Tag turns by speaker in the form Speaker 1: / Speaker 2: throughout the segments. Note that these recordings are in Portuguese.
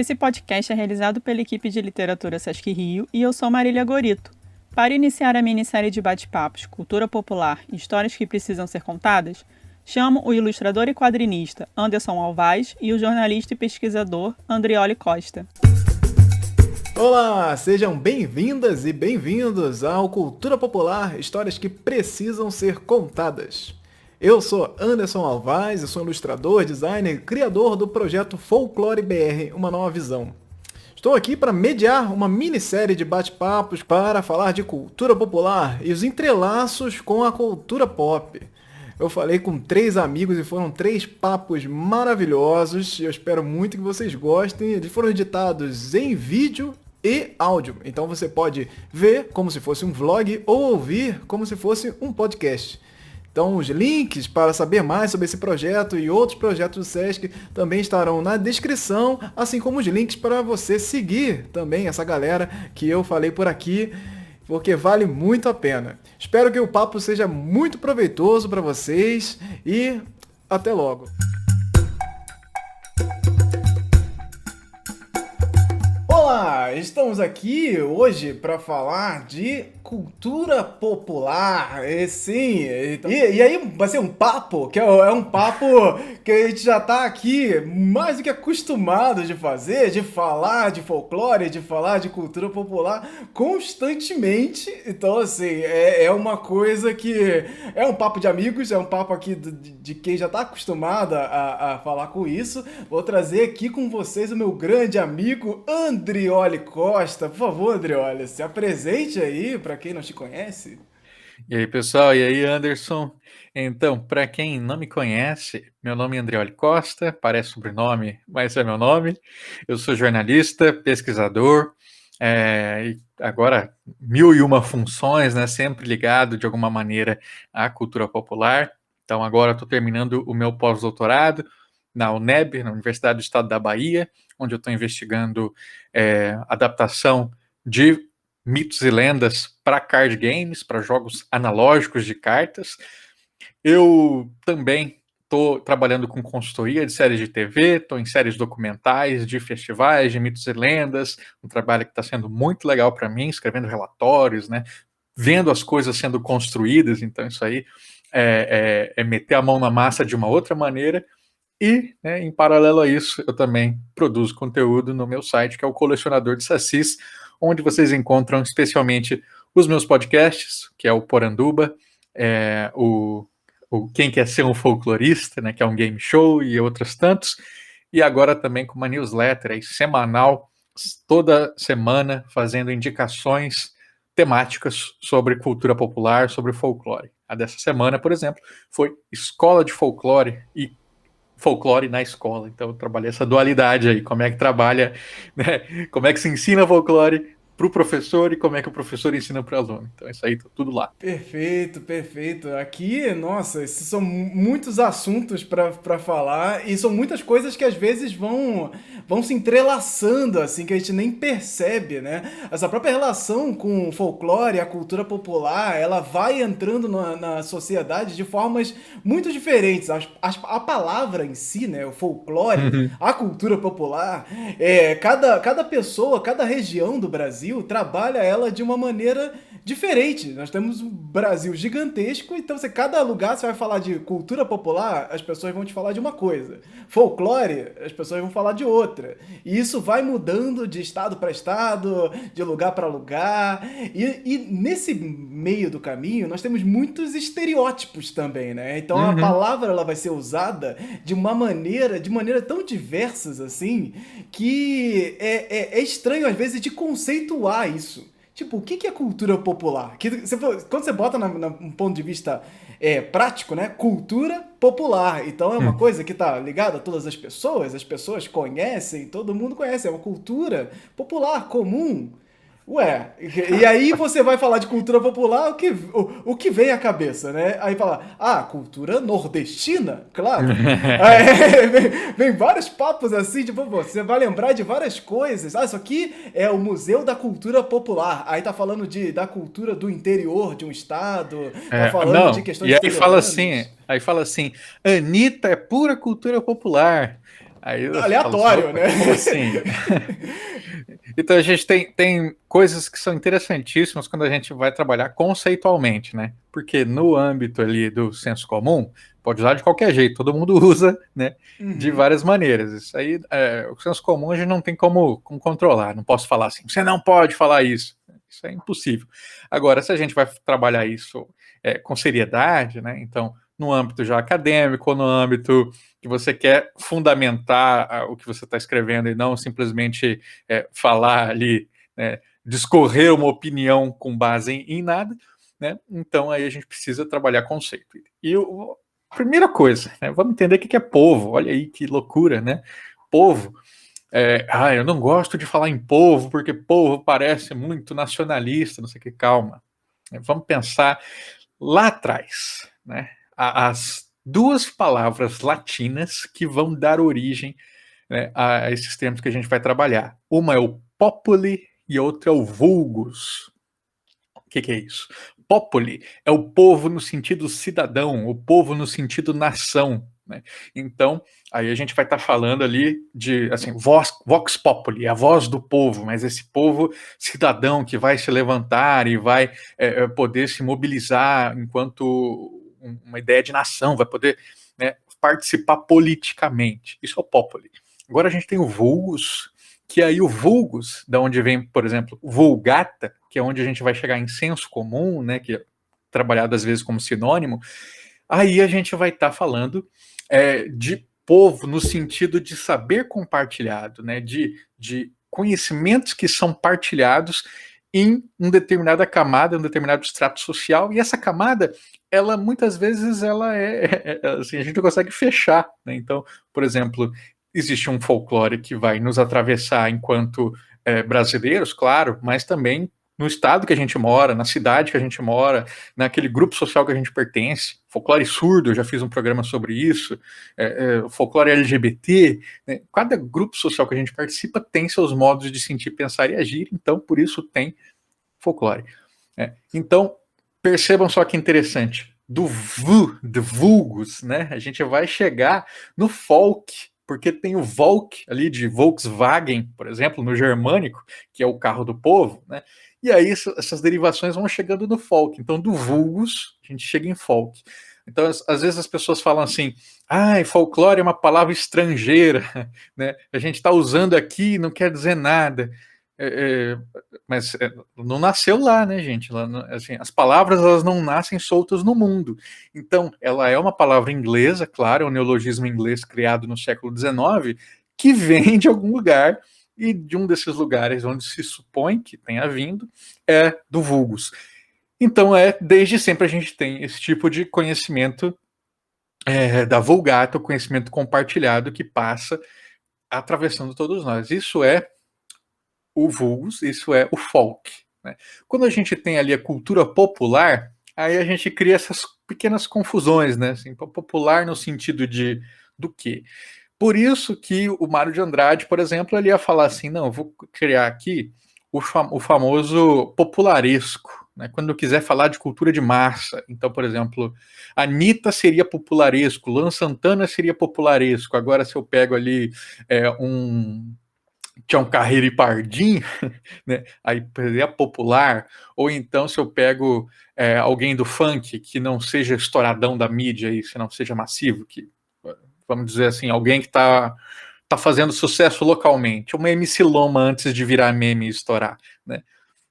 Speaker 1: Esse podcast é realizado pela equipe de literatura Sesc Rio e eu sou Marília Gorito. Para iniciar a minissérie de bate-papos Cultura Popular e Histórias que Precisam Ser Contadas, chamo o ilustrador e quadrinista Anderson Alvaz e o jornalista e pesquisador Andrioli Costa.
Speaker 2: Olá, sejam bem-vindas e bem-vindos ao Cultura Popular, histórias que precisam ser contadas. Eu sou Anderson Alvaz, eu sou ilustrador, designer e criador do projeto Folclore BR, uma nova visão. Estou aqui para mediar uma minissérie de bate-papos para falar de cultura popular e os entrelaços com a cultura pop. Eu falei com 3 amigos e foram 3 papos maravilhosos e eu espero muito que vocês gostem. Eles foram editados em vídeo e áudio, então você pode ver como se fosse um vlog ou ouvir como se fosse um podcast. Então os links para saber mais sobre esse projeto e outros projetos do Sesc também estarão na descrição, assim como os links para você seguir também essa galera que eu falei por aqui, porque vale muito a pena. Espero que o papo seja muito proveitoso para vocês e até logo. Olá, estamos aqui hoje para falar de cultura popular, sim, e aí vai ser um papo, que é um papo que a gente já tá aqui mais do que acostumado de fazer, de falar de folclore, de falar de cultura popular constantemente, então assim, é uma coisa que é um papo de amigos, é um papo aqui de quem já tá acostumado a falar com isso. Vou trazer aqui com vocês o meu grande amigo Andrioli Costa. Por favor, Andrioli, se apresente aí para quem não te conhece.
Speaker 3: E aí, pessoal, e aí, Anderson? Então, para quem não me conhece, meu nome é Andrioli Costa, parece sobrenome, mas é meu nome. Eu sou jornalista, pesquisador, e agora 1001 funções, né? Sempre ligado de alguma maneira à cultura popular. Então, agora estou terminando o meu pós-doutorado na UNEB, na Universidade do Estado da Bahia, onde eu estou investigando adaptação de mitos e lendas para card games, para jogos analógicos de cartas. Eu também estou trabalhando com consultoria de séries de TV, estou em séries documentais de festivais de mitos e lendas, um trabalho que está sendo muito legal para mim, escrevendo relatórios, né, vendo as coisas sendo construídas. Então isso aí é meter a mão na massa de uma outra maneira. E, né, em paralelo a isso, eu também produzo conteúdo no meu site, que é o Colecionador de Sacis, onde vocês encontram especialmente os meus podcasts, que é o Poranduba, o Quem Quer Ser um Folclorista, né, que é um game show, e outros tantos, e agora também com uma newsletter aí, semanal, toda semana, fazendo indicações temáticas sobre cultura popular, sobre folclore. A dessa semana, por exemplo, foi Escola de Folclore e folclore na escola. Então eu trabalhei essa dualidade aí, como é que trabalha, né? Como é que se ensina folclore para o professor e como é que o professor ensina para o aluno. Então isso aí tá tudo lá.
Speaker 2: Perfeito, perfeito. Aqui, nossa, esses são muitos assuntos para falar e são muitas coisas que às vezes vão se entrelaçando, assim, que a gente nem percebe, né? Essa própria relação com o folclore, a cultura popular, ela vai entrando na sociedade de formas muito diferentes. A palavra em si, né, o folclore, a cultura popular, cada pessoa, cada região do Brasil trabalha ela de uma maneira diferente. Nós temos um Brasil gigantesco, então cada lugar você vai falar de cultura popular, as pessoas vão te falar de uma coisa. Folclore, as pessoas vão falar de outra. E isso vai mudando de estado para estado, de lugar para lugar. E nesse meio do caminho, nós temos muitos estereótipos também, né? Então a palavra ela vai ser usada de maneira tão diversas assim, que é estranho às vezes de conceituar isso. Tipo, o que é cultura popular? Quando você bota num ponto de vista prático, né? Cultura popular. Então é uma coisa que tá ligada a todas as pessoas conhecem, todo mundo conhece, é uma cultura popular, comum. Ué, e aí você vai falar de cultura popular, o que vem à cabeça, né? Aí fala, cultura nordestina? Claro. Vem vários papos assim, tipo, você vai lembrar de várias coisas. Isso aqui é o Museu da Cultura Popular. Aí tá falando da cultura do interior de um estado, tá falando de questões
Speaker 3: e aí fala assim, Anitta é pura cultura popular. Aí eu falo assim,
Speaker 2: Aleatório,
Speaker 3: opa,
Speaker 2: né?
Speaker 3: como assim? Então a gente tem coisas que são interessantíssimas quando a gente vai trabalhar conceitualmente, né? Porque no âmbito ali do senso comum, pode usar de qualquer jeito, todo mundo usa, né? De
Speaker 2: Uhum.
Speaker 3: várias maneiras. Isso aí, o senso comum a gente não tem como controlar. Não posso falar assim, você não pode falar isso. Isso é impossível. Agora, se a gente vai trabalhar isso com seriedade, né? Então, no âmbito já acadêmico, ou no âmbito que você quer fundamentar o que você está escrevendo e não simplesmente falar ali, né, discorrer uma opinião com base em nada, né? Então aí a gente precisa trabalhar conceito. E a primeira coisa, né, vamos entender o que é povo. Olha aí que loucura, né? Povo. Eu não gosto de falar em povo porque povo parece muito nacionalista, não sei o que. Calma. Vamos pensar lá atrás, né? As duas palavras latinas que vão dar origem, né, a esses termos que a gente vai trabalhar. Uma é o populi e outra é o vulgus. O que é isso? Populi é o povo no sentido cidadão, o povo no sentido nação. Né? Então, aí a gente vai estar falando ali de, assim, vox populi, a voz do povo, mas esse povo cidadão que vai se levantar e vai poder se mobilizar enquanto uma ideia de nação, vai poder, né, participar politicamente. Isso é o populi. Agora a gente tem o vulgus, que aí o vulgus, da onde vem, por exemplo, vulgata, que é onde a gente vai chegar em senso comum, né, que é trabalhado às vezes como sinônimo, aí a gente vai estar falando de povo no sentido de saber compartilhado, né, de conhecimentos que são partilhados em uma determinada camada, um determinado extrato social, e essa camada, ela muitas vezes ela assim, a gente não consegue fechar, né? Então, por exemplo, existe um folclore que vai nos atravessar enquanto brasileiros, claro, mas também no estado que a gente mora, na cidade que a gente mora, naquele grupo social que a gente pertence. Folclore surdo, eu já fiz um programa sobre isso, folclore LGBT, né? Cada grupo social que a gente participa tem seus modos de sentir, pensar e agir, então por isso tem folclore. Então, percebam só que interessante, de vulgus, né, a gente vai chegar no folk, porque tem o Volk ali de Volkswagen, por exemplo, no germânico, que é o carro do povo, né? E aí essas derivações vão chegando no folk. Então, do vulgus, a gente chega em folk. Então, às vezes as pessoas falam assim, folclore é uma palavra estrangeira, né? A gente está usando aqui, não quer dizer nada. Mas não nasceu lá, né, gente? Assim, as palavras elas não nascem soltas no mundo. Então, ela é uma palavra inglesa, claro, é um neologismo inglês criado no século XIX, que vem de algum lugar, e de um desses lugares onde se supõe que tenha vindo é do vulgus. Então, desde sempre a gente tem esse tipo de conhecimento da vulgata, o conhecimento compartilhado que passa atravessando todos nós. Isso é o vulgus, isso é o folk. Né? Quando a gente tem ali a cultura popular, aí a gente cria essas pequenas confusões, né? Assim, popular no sentido de do quê? Por isso que o Mário de Andrade, por exemplo, ele ia falar assim, não, eu vou criar aqui o famoso popularesco, né? Quando eu quiser falar de cultura de massa. Então, por exemplo, Anitta seria popularesco, Luan Santana seria popularesco. Agora, se eu pego ali Tião Carreiro e Pardinho, né? Aí é popular, ou então se eu pego alguém do funk que não seja estouradão da mídia e se não seja massivo, que vamos dizer assim, alguém que tá fazendo sucesso localmente, uma MC Loma antes de virar meme e estourar, né?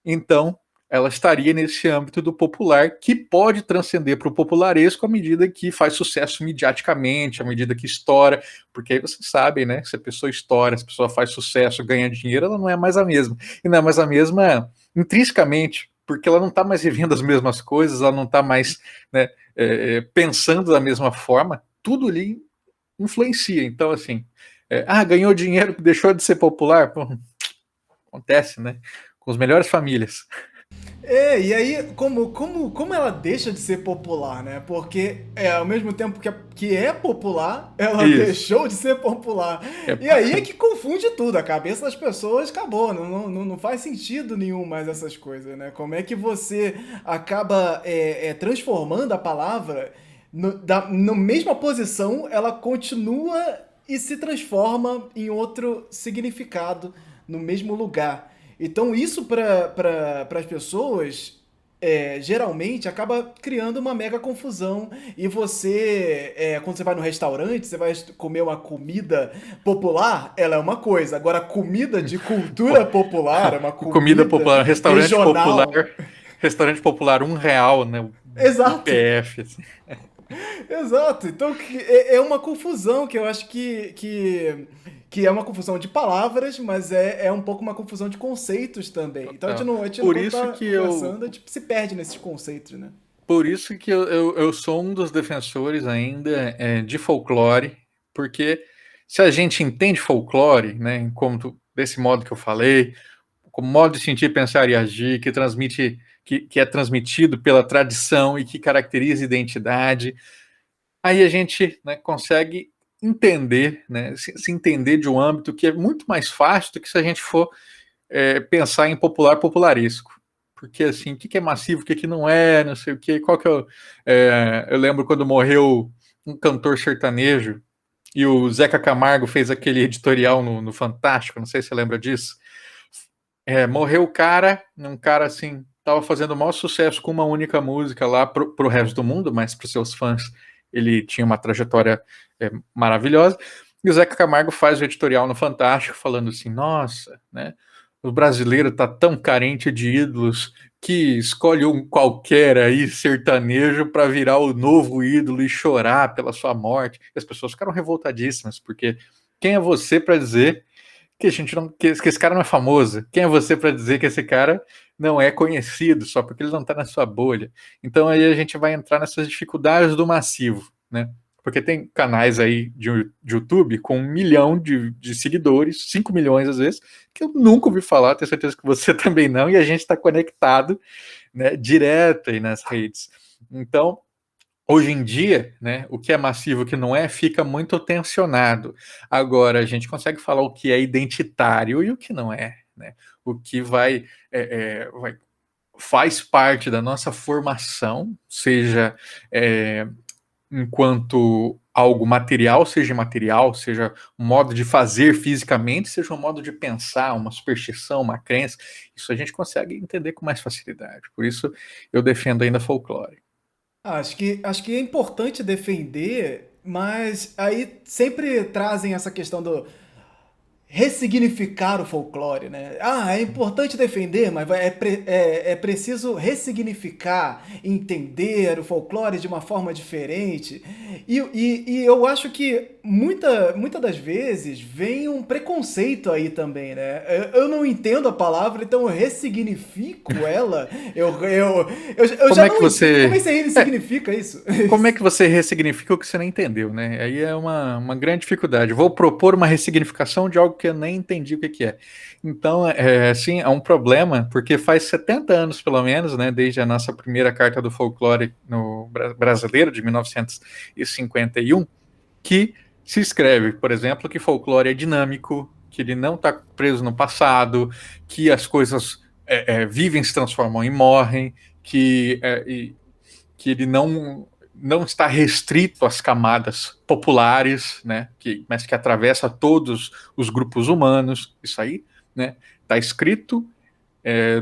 Speaker 3: Então, ela estaria nesse âmbito do popular que pode transcender para o popularesco à medida que faz sucesso midiaticamente, à medida que estoura, porque aí vocês sabem, né? Se a pessoa estoura, se a pessoa faz sucesso, ganha dinheiro, ela não é mais a mesma. E não é mais a mesma intrinsecamente, porque ela não está mais vivendo as mesmas coisas, ela não está mais, né, pensando da mesma forma, tudo ali influencia. Então, assim, ganhou dinheiro, deixou de ser popular, pô, acontece, né? Com as melhores famílias.
Speaker 2: E aí, como ela deixa de ser popular, né? Porque ao mesmo tempo que é popular, ela
Speaker 3: Isso.
Speaker 2: deixou de ser popular. E aí é que confunde tudo, a cabeça das pessoas acabou, não faz sentido nenhum mais essas coisas, né? Como é que você acaba transformando a palavra na mesma posição, ela continua e se transforma em outro significado no mesmo lugar. Então isso para as pessoas geralmente acaba criando uma mega confusão e você, quando você vai no restaurante, você vai comer uma comida popular, ela é uma coisa. Agora, comida de cultura popular, é uma
Speaker 3: Comida
Speaker 2: comida
Speaker 3: popular,
Speaker 2: regional.
Speaker 3: restaurante popular R$ 1, né? O
Speaker 2: Exato,
Speaker 3: PF, assim.
Speaker 2: exato. Então é uma confusão que eu acho que é uma confusão de palavras, mas é um pouco uma confusão de conceitos também. Então
Speaker 3: Total.
Speaker 2: a gente não
Speaker 3: Por
Speaker 2: quando
Speaker 3: isso
Speaker 2: tá
Speaker 3: que eu,
Speaker 2: conversando, a gente se perde nesses conceitos, né?
Speaker 3: por isso que eu sou um dos defensores ainda de folclore, porque se a gente entende folclore, né, desse modo que eu falei, como modo de sentir, pensar e agir, que é transmitido pela tradição e que caracteriza a identidade, aí a gente, né, consegue entender, né, se entender de um âmbito que é muito mais fácil do que se a gente for pensar em popularesco. Porque, assim, o que é massivo, o que não é, não sei o que, qual que é o... eu lembro quando morreu um cantor sertanejo e o Zeca Camargo fez aquele editorial no Fantástico, não sei se você lembra disso. Morreu o cara, um cara, assim, tava fazendo o maior sucesso com uma única música lá pro resto do mundo, mas pros seus fãs ele tinha uma trajetória maravilhosa. E o Zeca Camargo faz o editorial no Fantástico falando assim, nossa, né, o brasileiro tá tão carente de ídolos que escolhe um qualquer aí sertanejo para virar o novo ídolo e chorar pela sua morte. E as pessoas ficaram revoltadíssimas, porque quem é você para dizer que a gente não, que esse cara não é famoso? Quem é você para dizer que esse cara não é conhecido só porque ele não está na sua bolha? Então aí a gente vai entrar nessas dificuldades do massivo, né? Porque tem canais aí de YouTube com 1 milhão de seguidores, 5 milhões às vezes, que eu nunca ouvi falar, tenho certeza que você também não, e a gente está conectado, né, direto aí nas redes. Então, hoje em dia, né, o que é massivo e o que não é, fica muito tensionado. Agora, a gente consegue falar o que é identitário e o que não é, né? O que faz parte da nossa formação, seja enquanto algo material, seja imaterial, seja um modo de fazer fisicamente, seja um modo de pensar, uma superstição, uma crença. Isso a gente consegue entender com mais facilidade. Por isso, eu defendo ainda folclore.
Speaker 2: Acho que é importante defender, mas aí sempre trazem essa questão do ressignificar o folclore, né? Ah, é importante defender, mas é preciso ressignificar, entender o folclore de uma forma diferente. E eu acho que muita das vezes vem um preconceito aí também, né? Eu não entendo a palavra, então eu ressignifico ela. Eu
Speaker 3: Como
Speaker 2: já
Speaker 3: é que
Speaker 2: não entendo. Como é
Speaker 3: você.
Speaker 2: que você ressignifica isso?
Speaker 3: Como é que você ressignifica o que você não entendeu, né? Aí é uma grande dificuldade. Vou propor uma ressignificação de algo que eu nem entendi o que que é. Então, assim, é um problema, porque faz 70 anos, pelo menos, né, desde a nossa primeira Carta do Folclore no brasileiro, de 1951, que se escreve, por exemplo, que folclore é dinâmico, que ele não está preso no passado, que as coisas vivem, se transformam e morrem, que ele não está restrito às camadas populares, né, mas que atravessa todos os grupos humanos. Isso aí, né, está escrito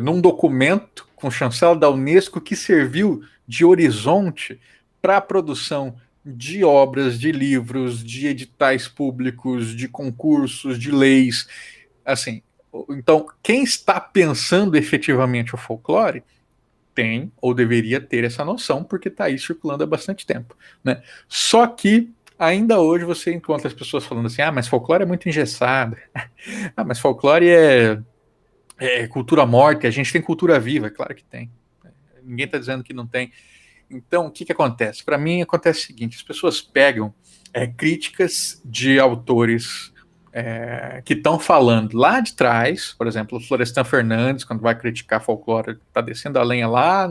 Speaker 3: num documento com chancela da Unesco que serviu de horizonte para a produção de obras, de livros, de editais públicos, de concursos, de leis. Assim, então, quem está pensando efetivamente o folclore tem ou deveria ter essa noção, porque está aí circulando há bastante tempo, né? Só que ainda hoje você encontra as pessoas falando assim: ah, mas folclore é muito engessado, ah, mas folclore é cultura morta, a gente tem cultura viva, é claro que tem. Ninguém está dizendo que não tem. Então, o que acontece? Para mim, acontece o seguinte: as pessoas pegam críticas de autores que estão falando lá de trás, por exemplo, o Florestan Fernandes, quando vai criticar folclore, está descendo a lenha lá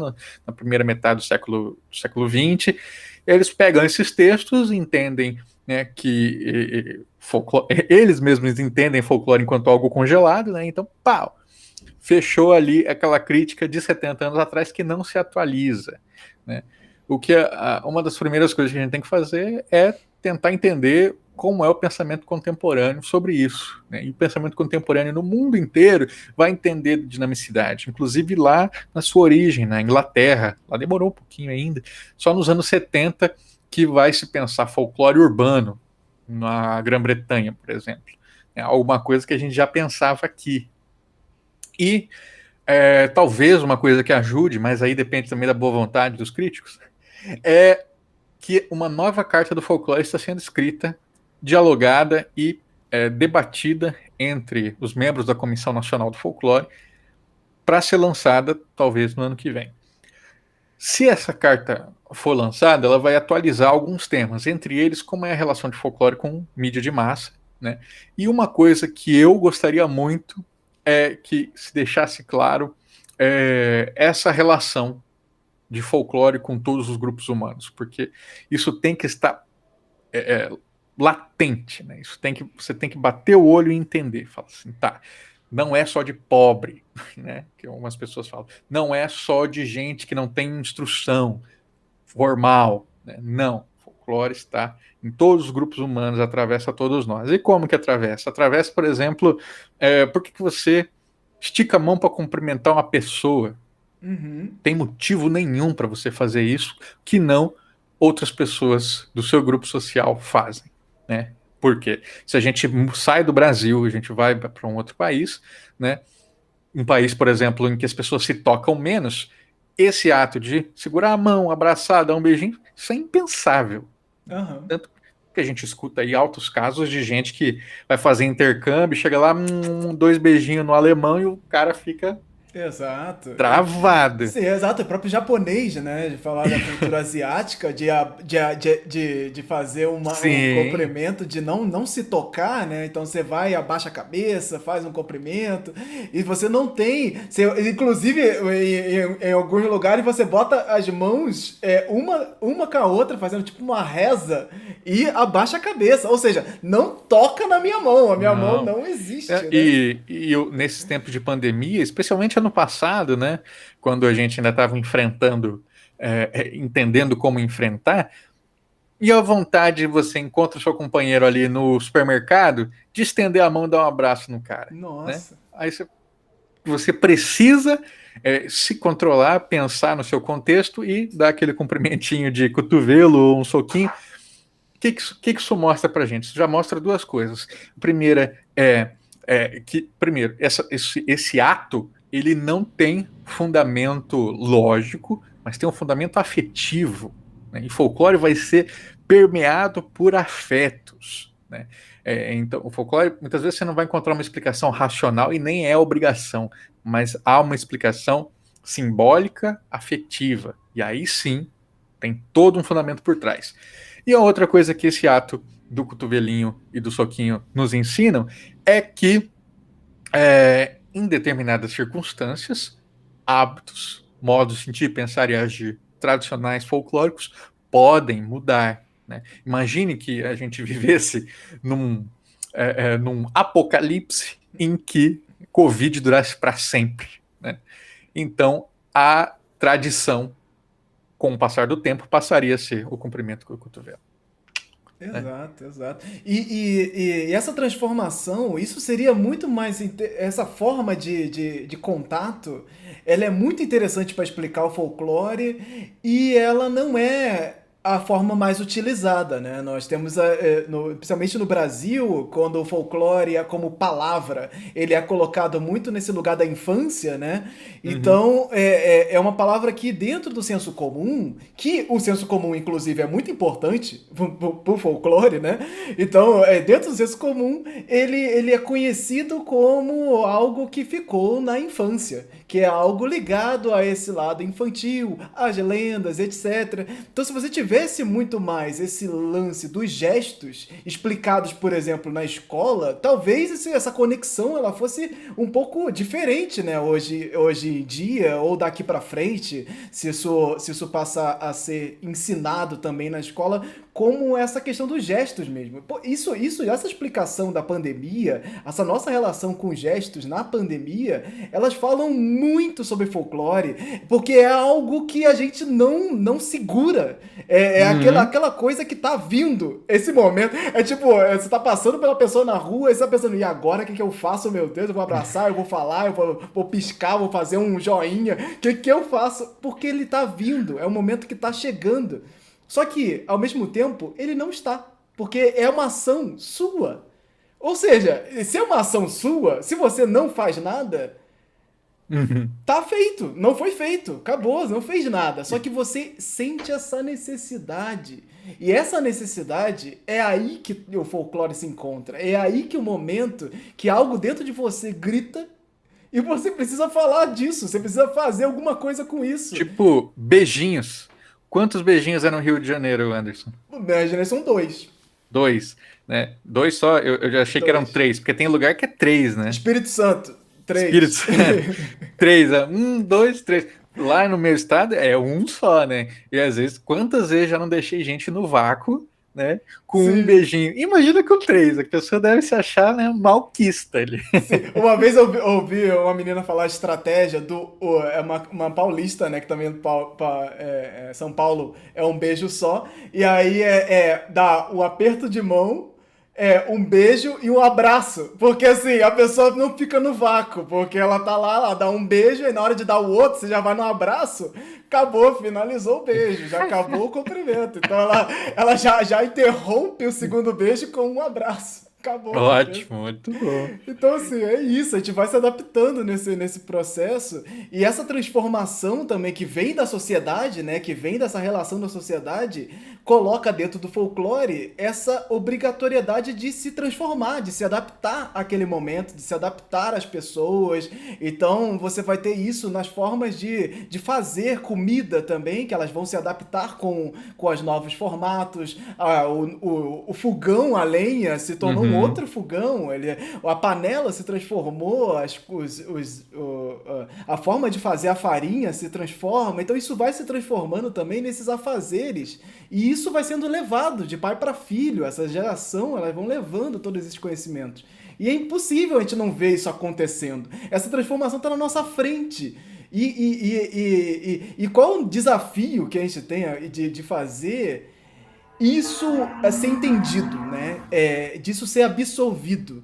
Speaker 3: na primeira metade do século XX. Eles pegam esses textos, entendem, né, que eles mesmos entendem folclore enquanto algo congelado, né? Então, pau, fechou ali aquela crítica de 70 anos atrás que não se atualiza, né? O que uma das primeiras coisas que a gente tem que fazer é tentar entender como é o pensamento contemporâneo sobre isso, né? E o pensamento contemporâneo no mundo inteiro vai entender dinamicidade, inclusive lá na sua origem, na Inglaterra, lá demorou um pouquinho ainda, só nos anos 70 que vai se pensar folclore urbano, na Grã-Bretanha, por exemplo. É alguma coisa que a gente já pensava aqui. E talvez uma coisa que ajude, mas aí depende também da boa vontade dos críticos, é que uma nova carta do folclore está sendo escrita, dialogada e debatida entre os membros da Comissão Nacional do Folclore para ser lançada talvez no ano que vem. Se essa carta for lançada, ela vai atualizar alguns temas, entre eles como é a relação de folclore com mídia de massa, né? E uma coisa que eu gostaria muito é que se deixasse claro essa relação de folclore com todos os grupos humanos, porque isso tem que estar latente, né? Você tem que bater o olho e entender. Fala assim, tá, não é só de pobre, né? Que algumas pessoas falam, não é só de gente que não tem instrução formal, né? Não, o folclore está em todos os grupos humanos, atravessa todos nós. E como que atravessa? Atravessa, por exemplo, por que você estica a mão para cumprimentar uma pessoa?
Speaker 2: Uhum.
Speaker 3: Tem motivo nenhum para você fazer isso que não outras pessoas do seu grupo social fazem, né? Por quê? Se a gente sai do Brasil, a gente vai para um outro país, né? Um país, por exemplo, em que as pessoas se tocam menos, esse ato de segurar a mão, abraçar, dar um beijinho, isso é impensável.
Speaker 2: Uhum.
Speaker 3: Tanto que a gente escuta aí altos casos de gente que vai fazer intercâmbio, chega lá, dois beijinhos no alemão e o cara fica
Speaker 2: Exato.
Speaker 3: travado.
Speaker 2: Sim, exato. O próprio japonês, né? De falar da cultura asiática, de fazer um
Speaker 3: Sim,
Speaker 2: cumprimento, de não se tocar, né? Então você vai, abaixa a cabeça, faz um cumprimento, e você não tem. Inclusive, em alguns lugares, você bota as mãos uma com a outra, fazendo tipo uma reza, e abaixa a cabeça. Ou seja, não toca na minha mão. A minha mão
Speaker 3: não.
Speaker 2: não existe, né?
Speaker 3: E eu, nesses tempos de pandemia, especialmente ano passado, né, quando a gente ainda estava enfrentando, entendendo como enfrentar, e a vontade você encontra o seu companheiro ali no supermercado de estender a mão e dar um abraço no cara, né?
Speaker 2: Nossa.
Speaker 3: Aí você precisa se controlar, pensar no seu contexto e dar aquele cumprimentinho de cotovelo ou um soquinho. O que isso mostra pra gente? Isso já mostra duas coisas. A primeira que, primeiro, esse ato ele não tem fundamento lógico, mas tem um fundamento afetivo. Né? E folclore vai ser permeado por afetos. Né? Então, o folclore, muitas vezes você não vai encontrar uma explicação racional e nem é obrigação, mas há uma explicação simbólica, afetiva. E aí sim, tem todo um fundamento por trás. E a outra coisa que esse ato do cotovelinho e do soquinho nos ensinam é que, em determinadas circunstâncias, hábitos, modos de sentir, pensar e agir tradicionais folclóricos podem mudar. Né? Imagine que a gente vivesse num apocalipse em que Covid durasse para sempre. Né? Então, a tradição, com o passar do tempo, passaria a ser o cumprimento com o cotovelo. Né?
Speaker 2: Exato, exato. E essa transformação, isso seria muito mais. Essa forma de contato, ela é muito interessante para explicar o folclore e ela não é a forma mais utilizada, né? Nós temos, principalmente no Brasil, quando o folclore é como palavra, ele é colocado muito nesse lugar da infância, né?
Speaker 3: Uhum.
Speaker 2: Então, é uma palavra que dentro do senso comum, que o senso comum, inclusive, é muito importante pro folclore, né? Então, dentro do senso comum, ele é conhecido como algo que ficou na infância, que é algo ligado a esse lado infantil, às lendas, etc. Então, se você tivesse muito mais esse lance dos gestos explicados, por exemplo, na escola, talvez essa conexão ela fosse um pouco diferente, né? Hoje em dia, ou daqui pra frente, se isso passar a ser ensinado também na escola, como essa questão dos gestos mesmo. Pô, essa explicação da pandemia, essa nossa relação com gestos na pandemia, elas falam muito sobre folclore, porque é algo que a gente não segura. Aquela coisa que tá vindo, esse momento. É tipo, você tá passando pela pessoa na rua e você tá pensando, e agora o que eu faço, meu Deus? Eu vou abraçar, eu vou falar, vou piscar, vou fazer um joinha. O que eu faço? Porque ele tá vindo, é o momento que tá chegando. Só que, ao mesmo tempo, ele não está. Porque é uma ação sua. Ou seja, se é uma ação sua, se você não faz nada, tá feito. Não foi feito. Acabou, não fez nada. Só que você sente essa necessidade. E essa necessidade é aí que o folclore se encontra. É aí que o momento que algo dentro de você grita e você precisa falar disso. Você precisa fazer alguma coisa com isso.
Speaker 3: Tipo, beijinhos. Quantos beijinhos é no Rio de Janeiro, Anderson?
Speaker 2: Na são 2.
Speaker 3: 2, né? 2 só, eu já achei que eram 3, porque tem lugar que é 3, né?
Speaker 2: Espírito Santo, 3.
Speaker 3: Espírito Santo, 3, 1, 2, 3. Lá no meu estado é um só, né? E às vezes, quantas vezes já não deixei gente no vácuo, né? Com um beijinho. Imagina com 3, a pessoa deve se achar, né, malquista ali.
Speaker 2: Sim. Uma vez eu ouvi uma menina falar a estratégia uma paulista, né? Que também São Paulo é um beijo só. E aí dá o aperto de mão, um beijo e um abraço. Porque assim, a pessoa não fica no vácuo. Porque ela tá lá, ela dá um beijo e na hora de dar o outro, você já vai no abraço. Acabou, finalizou o beijo, já acabou o cumprimento. Então ela já interrompe o segundo beijo com um abraço. Acabou.
Speaker 3: Ótimo, muito bom.
Speaker 2: Então, assim, é isso. A gente vai se adaptando nesse processo. E essa transformação também que vem da sociedade, né? Que vem dessa relação da sociedade, coloca dentro do folclore essa obrigatoriedade de se transformar, de se adaptar àquele momento, de se adaptar às pessoas. Então, você vai ter isso nas formas de fazer comida também, que elas vão se adaptar com os novos formatos. O fogão, a lenha, se tornou um outro fogão, a panela se transformou, a forma de fazer a farinha se transforma, então isso vai se transformando também nesses afazeres, e isso vai sendo levado de pai para filho, essa geração, elas vão levando todos esses conhecimentos, e é impossível a gente não ver isso acontecendo, essa transformação está na nossa frente. E qual o desafio que a gente tem de fazer isso ser entendido, né? Disso ser absolvido.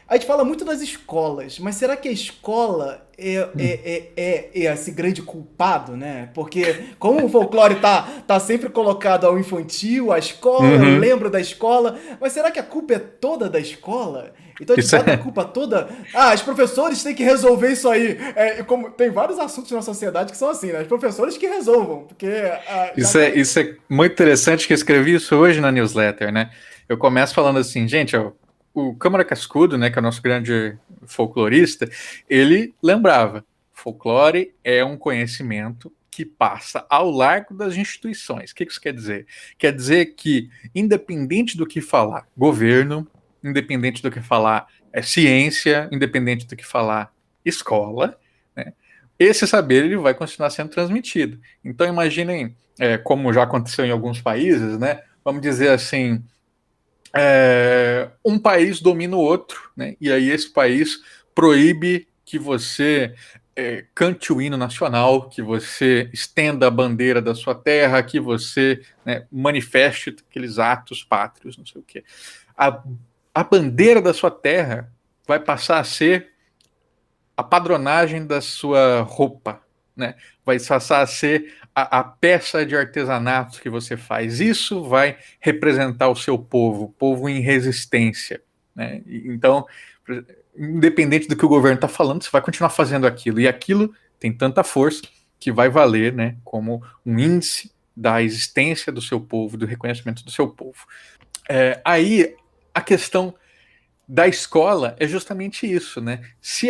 Speaker 2: A gente fala muito das escolas, mas será que a escola é esse grande culpado, né? Porque como o folclore tá sempre colocado ao infantil, à escola, eu lembro da escola, mas será que a culpa é toda da escola? Então a gente bota a culpa toda... os professores têm que resolver isso aí. Como tem vários assuntos na sociedade que são assim, né? Os professores que resolvam, porque...
Speaker 3: Isso é muito interessante, que eu escrevi isso hoje na newsletter, né? Eu começo falando assim, gente, o Câmara Cascudo, né, que é o nosso grande folclorista, ele lembrava, folclore é um conhecimento que passa ao largo das instituições. O que isso quer dizer? Quer dizer que, independente do que falar governo, independente do que falar ciência, independente do que falar escola, né, esse saber ele vai continuar sendo transmitido. Então imaginem, como já aconteceu em alguns países, né, vamos dizer assim, um país domina o outro, né, e aí esse país proíbe que você cante o hino nacional, que você estenda a bandeira da sua terra, que você, né, manifeste aqueles atos pátrios, não sei o quê. A bandeira da sua terra vai passar a ser a padronagem da sua roupa, né? Vai passar a ser a peça de artesanato que você faz. Isso vai representar o seu povo em resistência, né? Então, independente do que o governo está falando, você vai continuar fazendo aquilo. E aquilo tem tanta força que vai valer, né, como um índice da existência do seu povo, do reconhecimento do seu povo. Aí a questão da escola é justamente isso, né? Se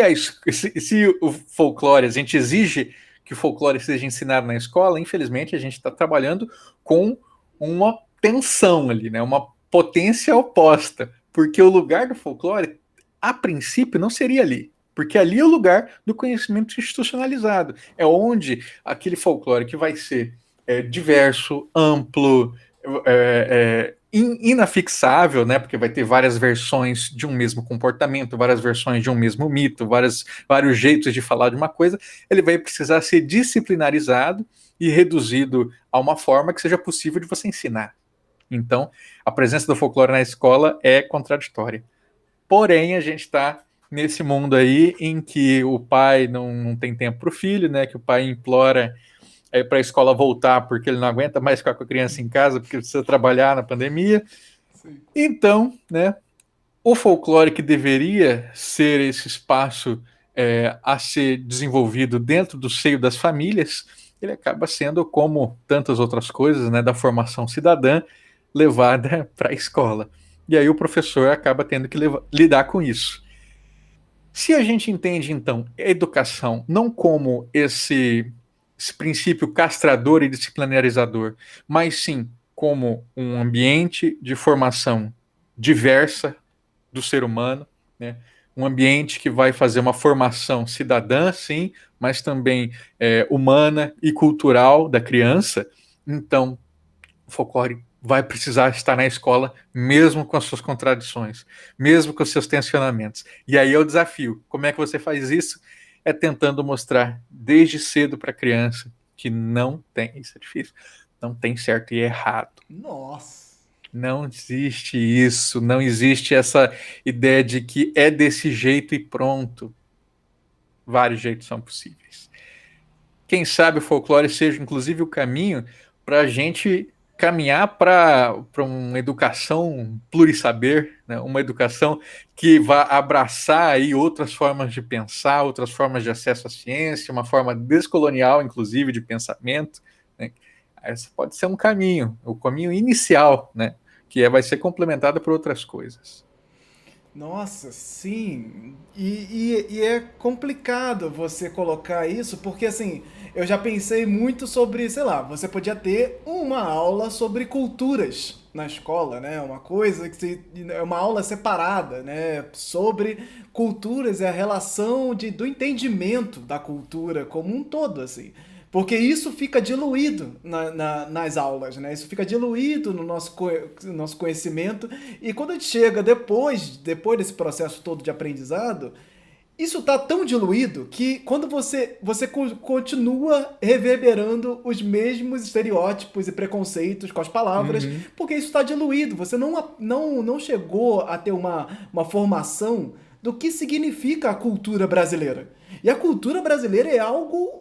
Speaker 3: o folclore, a gente exige que o folclore seja ensinado na escola, infelizmente a gente está trabalhando com uma tensão ali, né? Uma potência oposta, porque o lugar do folclore, a princípio, não seria ali, porque ali é o lugar do conhecimento institucionalizado, é onde aquele folclore que vai ser diverso, amplo, inafixável, né? Porque vai ter várias versões de um mesmo comportamento, várias versões de um mesmo mito, vários jeitos de falar de uma coisa. Ele vai precisar ser disciplinarizado e reduzido a uma forma que seja possível de você ensinar. Então, a presença do folclore na escola é contraditória. Porém, a gente está nesse mundo aí em que o pai não tem tempo para o filho, né? Que o pai implora para a escola voltar porque ele não aguenta mais ficar com a criança em casa porque precisa trabalhar na pandemia. Sim. Então, né, o folclore que deveria ser esse espaço a ser desenvolvido dentro do seio das famílias, ele acaba sendo, como tantas outras coisas, né, da formação cidadã, levada para a escola. E aí o professor acaba tendo que lidar com isso. Se a gente entende, então, a educação não como esse princípio castrador e disciplinarizador, mas sim como um ambiente de formação diversa do ser humano, né? Um ambiente que vai fazer uma formação cidadã, sim, mas também humana e cultural da criança. Então, o folclore vai precisar estar na escola, mesmo com as suas contradições, mesmo com os seus tensionamentos. E aí é o desafio. Como é que você faz isso? É tentando mostrar desde cedo para a criança que não tem, isso é difícil, não tem certo e errado.
Speaker 2: Nossa!
Speaker 3: Não existe isso, não existe essa ideia de que é desse jeito e pronto. Vários jeitos são possíveis. Quem sabe o folclore seja, inclusive, o caminho para a gente caminhar para uma educação plurissaber, né? Uma educação que vá abraçar aí outras formas de pensar, outras formas de acesso à ciência, uma forma descolonial, inclusive, de pensamento, né? Esse pode ser um caminho, o caminho inicial, né? Que vai ser complementado por outras coisas.
Speaker 2: Nossa, sim. E é complicado você colocar isso, porque assim, eu já pensei muito sobre, sei lá, você podia ter uma aula sobre culturas na escola, né? Uma coisa é uma aula separada, né? Sobre culturas e a relação do entendimento da cultura como um todo, assim. Porque isso fica diluído nas aulas, né? Isso fica diluído no nosso conhecimento. E quando a gente chega depois desse processo todo de aprendizado, isso está tão diluído que quando você continua reverberando os mesmos estereótipos e preconceitos com as palavras, porque isso está diluído. Você não chegou a ter uma formação do que significa a cultura brasileira. E a cultura brasileira é algo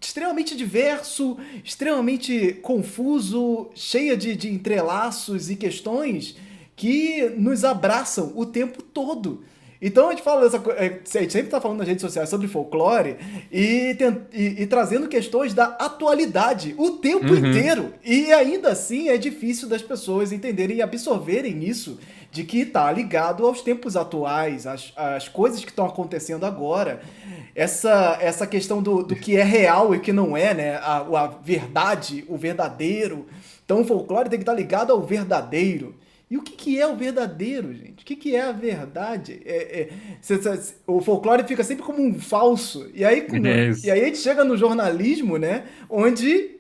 Speaker 2: extremamente diverso, extremamente confuso, cheia de entrelaços e questões que nos abraçam o tempo todo. Então a gente fala a gente sempre está falando nas redes sociais sobre folclore e trazendo questões da atualidade o tempo inteiro. E ainda assim é difícil das pessoas entenderem e absorverem isso, de que está ligado aos tempos atuais, às coisas que estão acontecendo agora. Essa questão do que é real e o que não é, né? A verdade, o verdadeiro. Então o folclore tem que estar ligado ao verdadeiro. E o que é o verdadeiro, gente? O que é a verdade? O folclore fica sempre como um falso. E aí a gente chega no jornalismo, né? Onde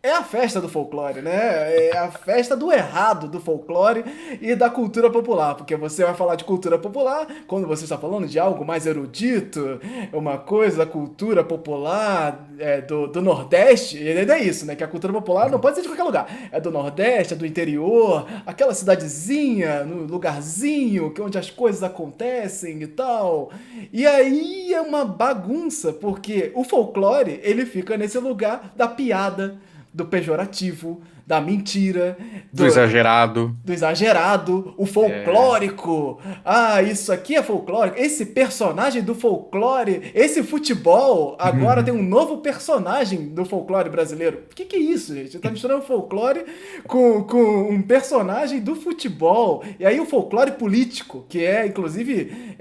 Speaker 2: é a festa do folclore, né? É a festa do errado do folclore e da cultura popular. Porque você vai falar de cultura popular quando você está falando de algo mais erudito, uma coisa da cultura popular do Nordeste. E é isso, né? Que a cultura popular não pode ser de qualquer lugar. É do Nordeste, é do interior, aquela cidadezinha, no lugarzinho onde as coisas acontecem e tal. E aí é uma bagunça, porque o folclore, ele fica nesse lugar da piada, do pejorativo, da mentira,
Speaker 3: do exagerado.
Speaker 2: Do exagerado, o folclórico. Ah, isso aqui é folclórico. Esse personagem do folclore, esse futebol, agora tem um novo personagem do folclore brasileiro. O que é isso, gente? Você tá misturando folclore com um personagem do futebol. E aí o folclore político, que é, inclusive,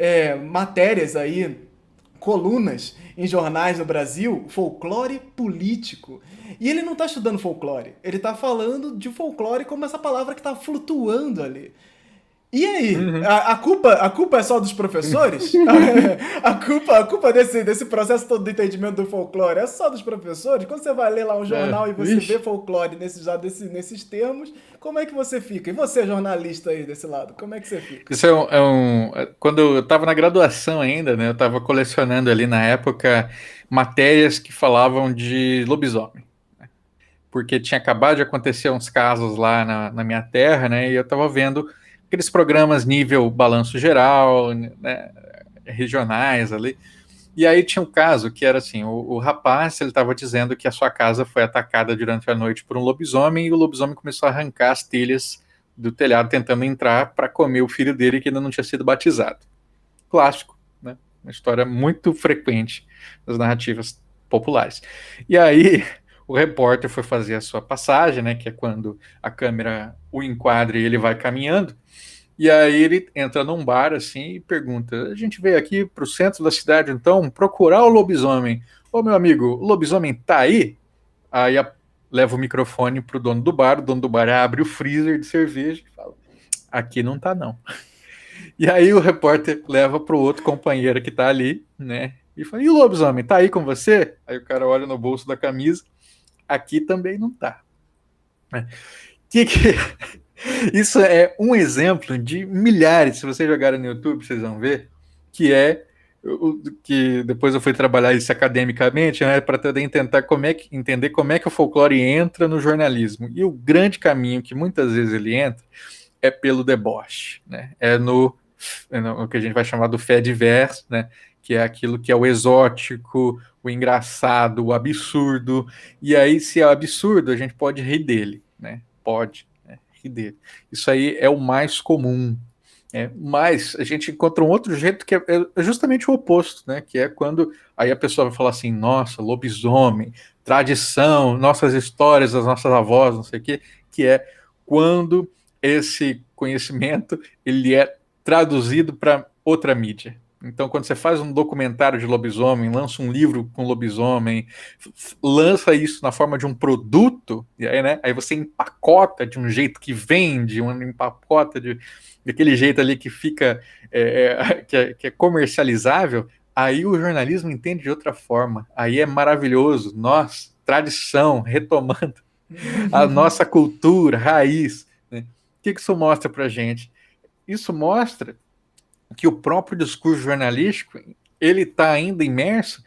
Speaker 2: matérias aí, colunas em jornais no Brasil, folclore político. E ele não está estudando folclore, ele está falando de folclore como essa palavra que está flutuando ali. E aí?
Speaker 3: Uhum.
Speaker 2: A culpa é só dos professores? A culpa desse processo todo do entendimento do folclore é só dos professores? Quando você vai ler lá um
Speaker 3: É,
Speaker 2: jornal e você vê
Speaker 3: vixe.
Speaker 2: folclore nesses termos, como é que você fica? E você, jornalista aí desse lado, como é que você fica?
Speaker 3: Isso quando eu estava na graduação ainda, né? Eu estava colecionando ali na época matérias que falavam de lobisomem, porque tinha acabado de acontecer uns casos lá na minha terra, né? E eu estava vendo aqueles programas nível Balanço Geral, né, regionais ali. E aí tinha um caso que era assim, o rapaz, ele estava dizendo que a sua casa foi atacada durante a noite por um lobisomem e o lobisomem começou a arrancar as telhas do telhado tentando entrar para comer o filho dele que ainda não tinha sido batizado. Clássico, né? Uma história muito frequente das narrativas populares. E aí o repórter foi fazer a sua passagem, né, que é quando a câmera o enquadra e ele vai caminhando. E aí ele entra num bar assim e pergunta: a gente veio aqui para o centro da cidade então procurar o lobisomem. Ô meu amigo, o lobisomem tá aí? Aí leva o microfone pro dono do bar, o dono do bar abre o freezer de cerveja e fala: aqui não tá não. E aí o repórter leva pro outro companheiro que tá ali, né? E fala: e o lobisomem, tá aí com você? Aí o cara olha no bolso da camisa: aqui também não tá. Que Isso é um exemplo de milhares. Se vocês jogarem no YouTube, vocês vão ver que que depois eu fui trabalhar isso academicamente, né, para tentar entender como é que o folclore entra no jornalismo. E o grande caminho que muitas vezes ele entra é pelo deboche, né? No que a gente vai chamar do fait divers, né? Que é aquilo que é o exótico, o engraçado, o absurdo. E aí, se é absurdo, a gente pode rir dele, né? Pode, né? Rir dele. Isso aí é o mais comum. Mas a gente encontra um outro jeito que é justamente o oposto, né? Que é quando aí a pessoa vai falar assim: nossa, lobisomem, tradição, nossas histórias, as nossas avós, não sei o quê, que é quando esse conhecimento ele é traduzido para outra mídia. Então, quando você faz um documentário de lobisomem, lança um livro com lobisomem, lança isso na forma de um produto, e aí, né, aí você empacota de um jeito que vende, empacota daquele jeito ali que fica, que é comercializável, aí o jornalismo entende de outra forma. Aí é maravilhoso. Nós, tradição, retomando a nossa cultura, raiz. Né? O que isso mostra para gente? Isso mostra que o próprio discurso jornalístico ele está ainda imerso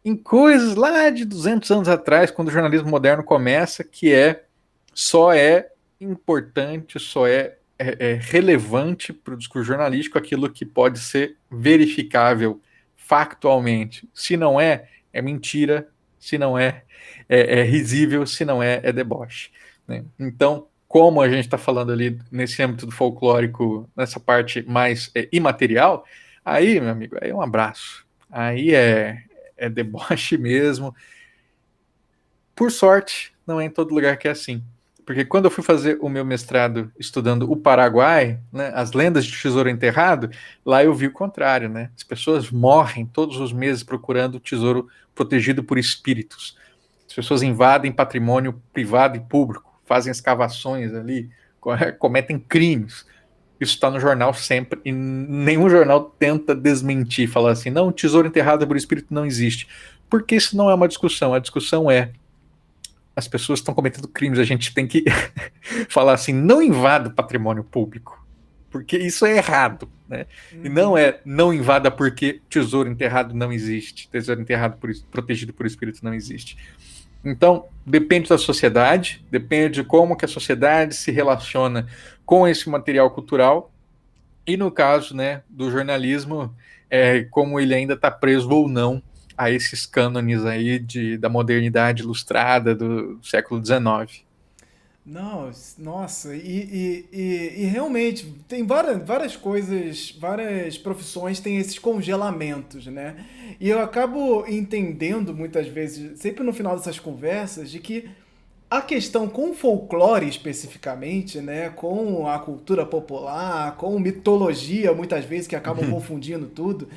Speaker 3: em coisas lá de 200 anos atrás, quando o jornalismo moderno começa, que só é importante, só é relevante para o discurso jornalístico aquilo que pode ser verificável factualmente. Se não é mentira. Se não é risível. Se não é deboche. Né? Então, como a gente está falando ali nesse âmbito do folclórico, nessa parte mais imaterial, aí, meu amigo, aí é um abraço. Aí é deboche mesmo. Por sorte, não é em todo lugar que é assim. Porque quando eu fui fazer o meu mestrado estudando o Paraguai, né, as lendas de tesouro enterrado, lá eu vi o contrário, né? As pessoas morrem todos os meses procurando tesouro protegido por espíritos. As pessoas invadem patrimônio privado e público, fazem escavações ali, cometem crimes. Isso está no jornal sempre e nenhum jornal tenta desmentir, falar assim, não, tesouro enterrado por espírito não existe. Porque isso não é uma discussão. A discussão é as pessoas estão cometendo crimes, a gente tem que falar assim, não invada o patrimônio público, porque isso é errado, né? E não invada porque tesouro enterrado não existe, tesouro enterrado protegido por espírito não existe. Então, depende da sociedade, depende de como que a sociedade se relaciona com esse material cultural, e no caso, né, do jornalismo, como ele ainda está preso ou não a esses cânones aí da modernidade ilustrada do século XIX.
Speaker 2: Não, nossa, e realmente tem várias coisas, várias profissões têm esses congelamentos, né? E eu acabo entendendo muitas vezes, sempre no final dessas conversas, de que a questão com o folclore especificamente, né, com a cultura popular, com mitologia, muitas vezes que acabam confundindo tudo,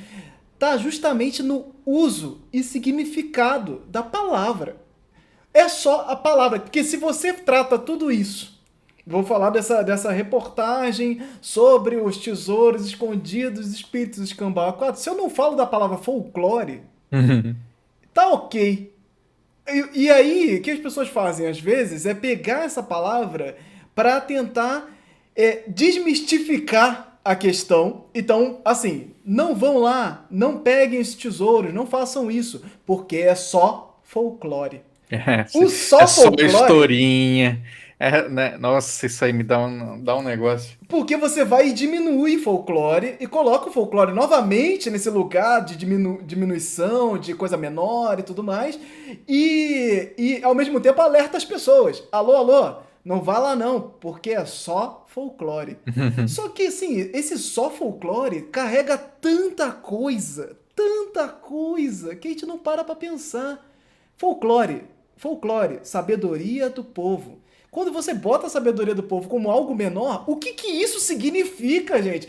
Speaker 2: tá justamente no uso e significado da palavra. É só a palavra, porque se você trata tudo isso Vou falar dessa reportagem sobre os tesouros escondidos dos espíritos de Escambau 4. Se eu não falo da palavra folclore, tá ok. E aí, o que as pessoas fazem às vezes é pegar essa palavra para tentar desmistificar a questão. Então, assim, não vão lá, não peguem esses tesouros, não façam isso, porque é só folclore. O
Speaker 3: É
Speaker 2: só
Speaker 3: só
Speaker 2: folclore,
Speaker 3: historinha. Né? Nossa, isso aí me dá um negócio.
Speaker 2: porque você vai diminuir folclore e coloca o folclore novamente nesse lugar de diminuição, de coisa menor e tudo mais, e ao mesmo tempo alerta as pessoas. Alô, alô, não vá lá não, porque é só folclore. Só que assim, esse só folclore carrega tanta coisa, que a gente não para pra pensar. Folclore, folclore, sabedoria do povo. Quando você bota a sabedoria do povo como algo menor, o que que isso significa, gente?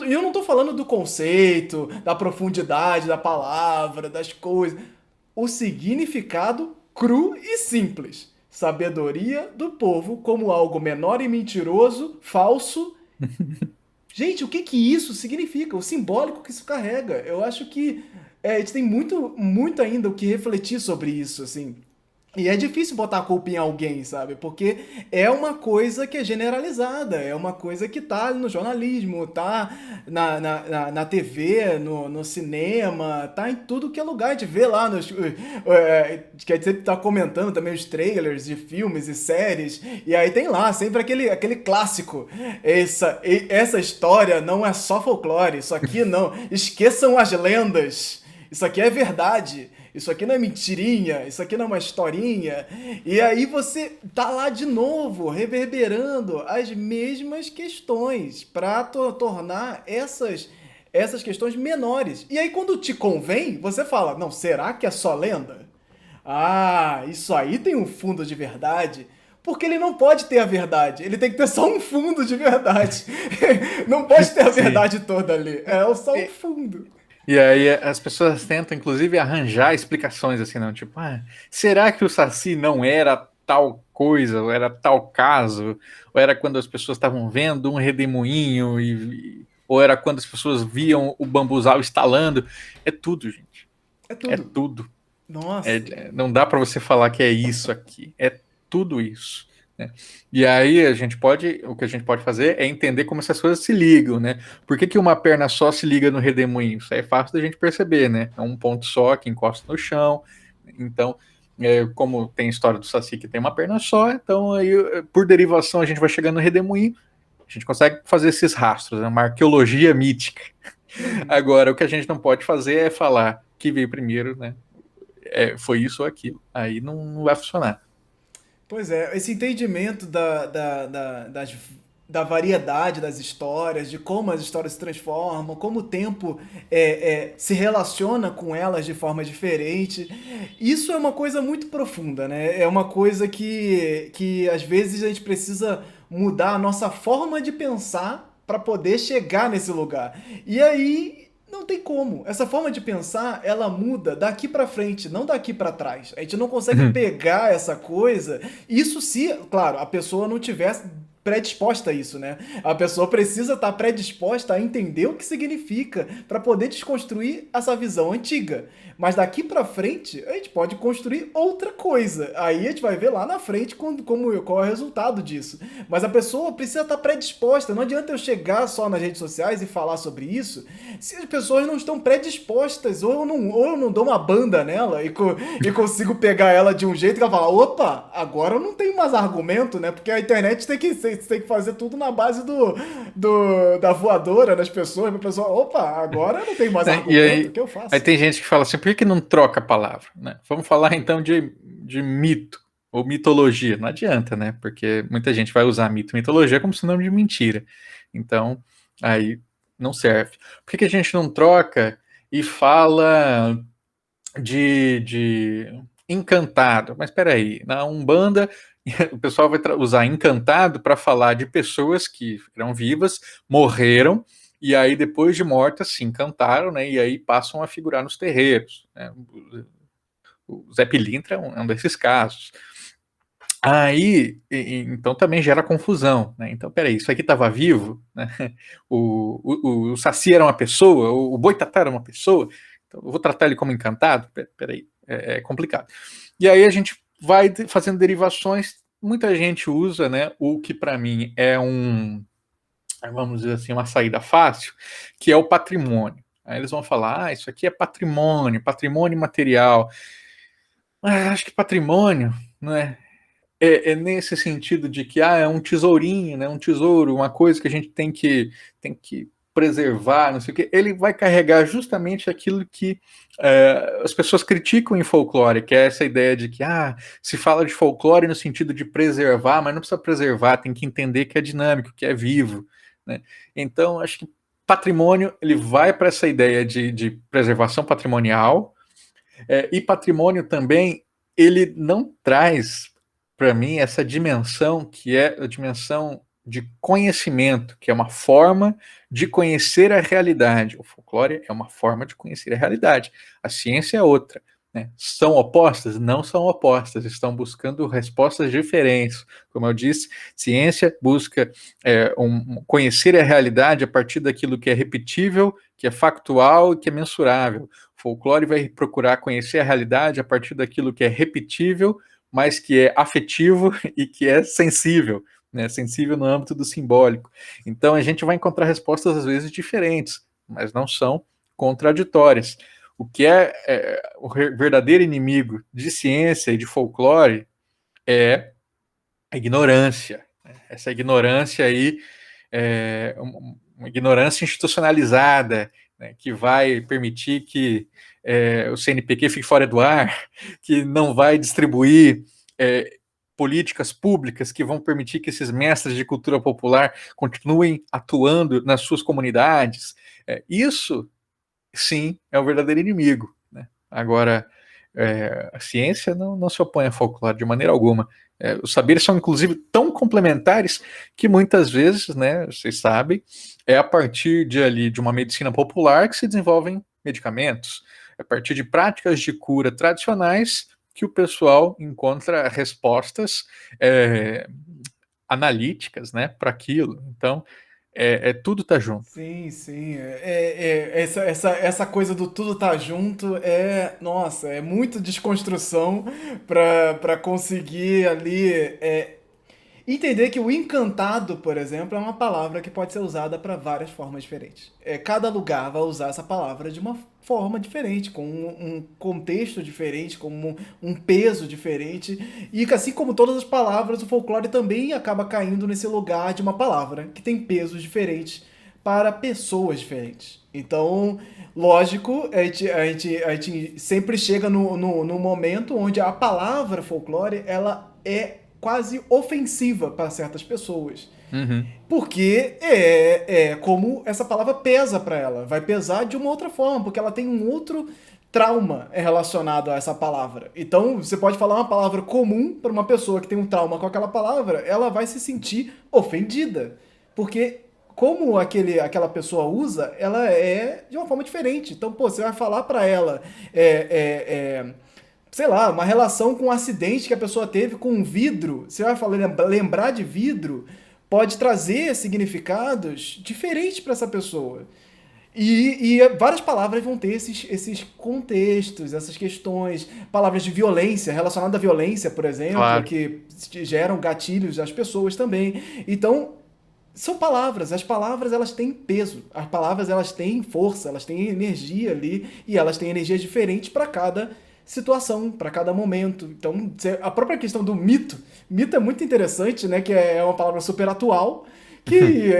Speaker 2: Eu não tô falando do conceito, da profundidade da palavra, das coisas. O significado cru e simples. Sabedoria do povo como algo menor e mentiroso, falso. Gente, o que que isso significa? O simbólico que isso carrega. Eu acho que a gente tem muito ainda o que refletir sobre isso, assim. E é difícil botar a culpa em alguém, sabe? Porque é uma coisa que é generalizada, é uma coisa que tá no jornalismo, tá na TV, no cinema, tá em tudo que é lugar. A gente vê lá nos. Que a gente sempre tá comentando também os trailers de filmes e séries, e aí tem lá sempre aquele clássico. Essa história não é só folclore, isso aqui não. Esqueçam as lendas. Isso aqui é verdade. Isso aqui não é mentirinha, isso aqui não é uma historinha. E aí você tá lá de novo, reverberando as mesmas questões para tornar essas questões menores. E aí quando te convém, você fala, não, será que é só lenda? Ah, isso aí tem um fundo de verdade. Porque ele não pode ter a verdade, ele tem que ter só um fundo de verdade. Não pode ter a
Speaker 3: Sim.
Speaker 2: verdade toda ali, é só um fundo.
Speaker 3: E aí as pessoas tentam, inclusive, arranjar explicações assim, não? Tipo, será que o Saci não era tal coisa, ou era tal caso, ou era quando as pessoas estavam vendo um redemoinho, ou era quando as pessoas viam o bambuzal estalando? É tudo, gente.
Speaker 2: É
Speaker 3: É
Speaker 2: tudo.
Speaker 3: tudo.
Speaker 2: Nossa.
Speaker 3: Não dá para você falar que é isso aqui. É tudo isso. Né? E aí o que a gente pode fazer é entender como essas coisas se ligam, né? Por que uma perna só se liga no redemoinho? Isso é fácil da gente perceber, né? É um ponto só que encosta no chão. Então, como tem a história do Saci que tem uma perna só, então aí por derivação a gente vai chegando no redemoinho, a gente consegue fazer esses rastros, né? Uma arqueologia mítica.
Speaker 2: Uhum.
Speaker 3: Agora, o que a gente não pode fazer é falar que veio primeiro, né? Foi isso ou aquilo. Aí não vai funcionar.
Speaker 2: Pois é, esse entendimento da variedade das histórias, de como as histórias se transformam, como o tempo se relaciona com elas de forma diferente, isso é uma coisa muito profunda, né? É uma coisa que às vezes a gente precisa mudar a nossa forma de pensar para poder chegar nesse lugar. E aí não tem como. Essa forma de pensar, ela muda daqui pra frente, não daqui pra trás. A gente não consegue pegar essa coisa. Isso se, claro, a pessoa não tivesse predisposta a isso, né? A pessoa precisa estar predisposta a entender o que significa para poder desconstruir essa visão antiga. Mas daqui pra frente, a gente pode construir outra coisa. Aí a gente vai ver lá na frente qual é o resultado disso. Mas a pessoa precisa estar predisposta. Não adianta eu chegar só nas redes sociais e falar sobre isso se as pessoas não estão predispostas. Ou eu não dou uma banda nela e consigo pegar ela de um jeito que ela fala: opa, agora eu não tenho mais argumento, né? Porque a internet tem que fazer tudo na base da voadora das pessoas. A pessoa, opa, agora eu não tenho mais
Speaker 3: Né? E
Speaker 2: argumento, o que eu
Speaker 3: aí
Speaker 2: faço?
Speaker 3: tem gente que fala assim, por que não troca a palavra? Né? Vamos falar então de mito ou mitologia. Não adianta, né? Porque muita gente vai usar mito e mitologia como sinônimo de mentira. Então, aí não serve. Por que a gente não troca e fala de encantado? Mas espera aí, na Umbanda o pessoal vai usar encantado para falar de pessoas que eram vivas, morreram, e aí depois de mortas se encantaram, né? E aí passam a figurar nos terreiros. Né? O Zé Pilintra é um desses casos. Então também gera confusão, né? Então, peraí, isso aqui estava vivo, né? O Saci era uma pessoa, o Boitatá era uma pessoa, então eu vou tratar ele como encantado? Peraí, é complicado. E aí a gente vai fazendo derivações, muita gente usa, né, o que para mim é vamos dizer assim, uma saída fácil, que é o patrimônio. Aí eles vão falar, isso aqui é patrimônio, patrimônio material. Mas acho que patrimônio, não é nesse sentido de que é um tesourinho, né, um tesouro, uma coisa que a gente tem que preservar, não sei o quê. Ele vai carregar justamente aquilo que as pessoas criticam em folclore, que é essa ideia de que se fala de folclore no sentido de preservar, mas não precisa preservar, tem que entender que é dinâmico, que é vivo, né? Então, acho que patrimônio ele vai para essa ideia de preservação patrimonial, e patrimônio também, ele não traz para mim essa dimensão que é a dimensão de conhecimento, que é uma forma de conhecer a realidade. O folclore é uma forma de conhecer a realidade. A ciência é outra. Né? São opostas? Não são opostas, estão buscando respostas diferentes. Como eu disse, ciência busca conhecer a realidade a partir daquilo que é repetível, que é factual e que é mensurável. Folclore vai procurar conhecer a realidade a partir daquilo que é repetível, mas que é afetivo e que é sensível, né? Sensível no âmbito do simbólico. Então a gente vai encontrar respostas às vezes diferentes, mas não são contraditórias. O que é o verdadeiro inimigo de ciência e de folclore é a ignorância. Essa ignorância aí uma ignorância institucionalizada, né, que vai permitir que o CNPq fique fora do ar, que não vai distribuir políticas públicas que vão permitir que esses mestres de cultura popular continuem atuando nas suas comunidades. Isso, sim, é o verdadeiro inimigo. Né? Agora, a ciência não se opõe a folclore de maneira alguma. Os saberes são, inclusive, tão complementares que muitas vezes, né, vocês sabem, é a partir de uma medicina popular que se desenvolvem medicamentos. É a partir de práticas de cura tradicionais que o pessoal encontra respostas analíticas, né, para aquilo. Então, tudo está junto.
Speaker 2: Sim, sim. Essa coisa do tudo tá junto nossa, é muito desconstrução pra conseguir ali entender que o encantado, por exemplo, é uma palavra que pode ser usada para várias formas diferentes. Cada lugar vai usar essa palavra de uma forma diferente, com um contexto diferente, com um peso diferente. E assim como todas as palavras, o folclore também acaba caindo nesse lugar de uma palavra que tem pesos diferentes para pessoas diferentes. Então, lógico, a gente sempre chega no momento onde a palavra folclore ela é quase ofensiva para certas pessoas.
Speaker 3: Uhum.
Speaker 2: Porque como essa palavra pesa para ela. Vai pesar de uma outra forma, porque ela tem um outro trauma relacionado a essa palavra. Então, você pode falar uma palavra comum para uma pessoa que tem um trauma com aquela palavra, ela vai se sentir ofendida. Porque como aquela pessoa usa, ela é de uma forma diferente. Então, pô, você vai falar para ela sei lá, uma relação com um acidente que a pessoa teve com um vidro, você vai falar, lembrar de vidro, pode trazer significados diferentes para essa pessoa. E várias palavras vão ter esses contextos, essas questões, palavras de violência, relacionadas à violência, por exemplo,
Speaker 3: Claro.
Speaker 2: que geram gatilhos às pessoas também. Então, são palavras, as palavras elas têm peso, as palavras elas têm força, elas têm energia ali e elas têm energias diferentes para cada situação, para cada momento. Então, a própria questão do mito é muito interessante, né, que é uma palavra super atual, que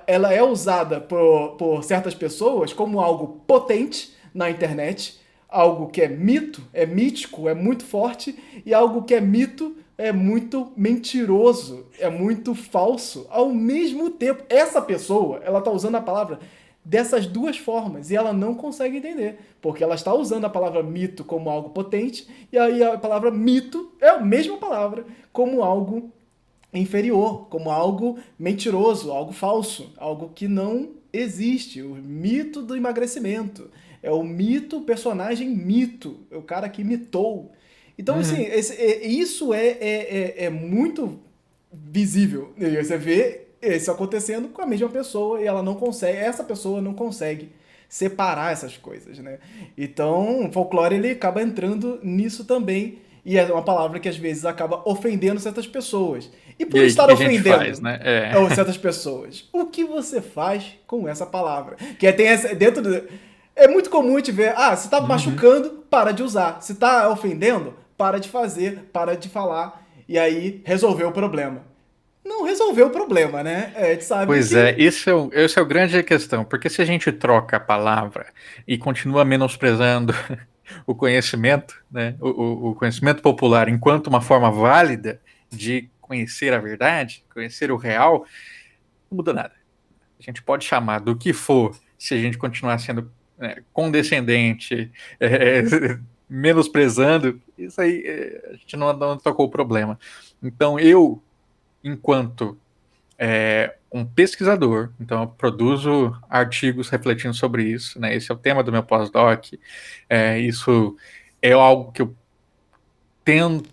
Speaker 2: ela é usada por certas pessoas como algo potente na internet, algo que é mito, é mítico, é muito forte, e algo que é mito é muito mentiroso, é muito falso. Ao mesmo tempo, essa pessoa, ela tá usando a palavra dessas duas formas e ela não consegue entender, porque ela está usando a palavra mito como algo potente e aí a palavra mito é a mesma palavra como algo inferior, como algo mentiroso, algo falso, algo que não existe. O mito do emagrecimento. É o mito, o personagem mito, é o cara que mitou. Então, assim, isso é muito visível. E você vê isso acontecendo com a mesma pessoa e ela não consegue, essa pessoa não consegue separar essas coisas, né? Então, o folclore ele acaba entrando nisso também. E é uma palavra que às vezes acaba ofendendo certas pessoas. E
Speaker 3: E
Speaker 2: por
Speaker 3: aí, o que
Speaker 2: estar
Speaker 3: que a gente faz,
Speaker 2: ofendendo
Speaker 3: né?
Speaker 2: certas pessoas, o que você faz com essa palavra? Que tem essa, dentro do. É muito comum a gente ver, se tá
Speaker 3: Uhum.
Speaker 2: machucando, para de usar. Se tá ofendendo, para de fazer, para de falar. E aí resolveu o problema. Não resolveu o problema, né? A gente sabe
Speaker 3: Pois é,
Speaker 2: que.
Speaker 3: esse é o grande questão, porque se a gente troca a palavra e continua menosprezando o conhecimento, né, o conhecimento popular enquanto uma forma válida de conhecer a verdade, conhecer o real, não muda nada. A gente pode chamar do que for, se a gente continuar sendo condescendente, é, menosprezando, isso aí a gente não tocou o problema. Então eu, enquanto um pesquisador, então eu produzo artigos refletindo sobre isso, né? Esse é o tema do meu pós-doc. Isso é algo que eu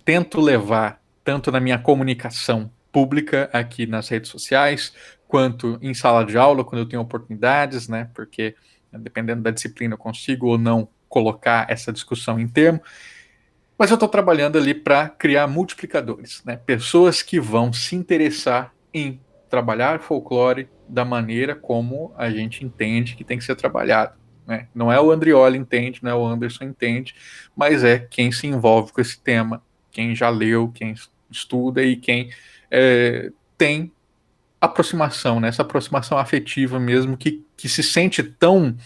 Speaker 3: tento levar tanto na minha comunicação pública aqui nas redes sociais, quanto em sala de aula, quando eu tenho oportunidades, né? Porque dependendo da disciplina eu consigo ou não colocar essa discussão em termo. Mas eu estou trabalhando ali para criar multiplicadores, né? Pessoas que vão se interessar em trabalhar folclore da maneira como a gente entende que tem que ser trabalhado, né? Não é o Andrioli entende, não é o Anderson entende, mas é quem se envolve com esse tema, quem já leu, quem estuda e quem tem aproximação, né? Essa aproximação afetiva mesmo, que se sente tão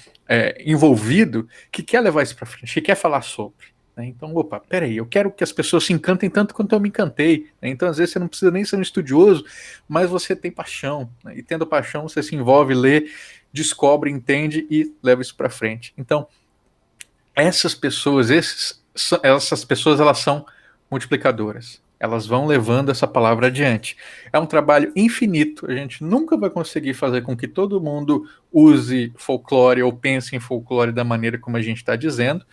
Speaker 3: envolvido que quer levar isso para frente, que quer falar sobre. Né? Então, opa, peraí, eu quero que as pessoas se encantem tanto quanto eu me encantei. Né? Então, às vezes, você não precisa nem ser um estudioso, mas você tem paixão. Né? E tendo paixão, você se envolve, lê, descobre, entende e leva isso para frente. Então, essas pessoas, essas pessoas, elas são multiplicadoras. Elas vão levando essa palavra adiante. É um trabalho infinito. A gente nunca vai conseguir fazer com que todo mundo use folclore ou pense em folclore da maneira como a gente está dizendo,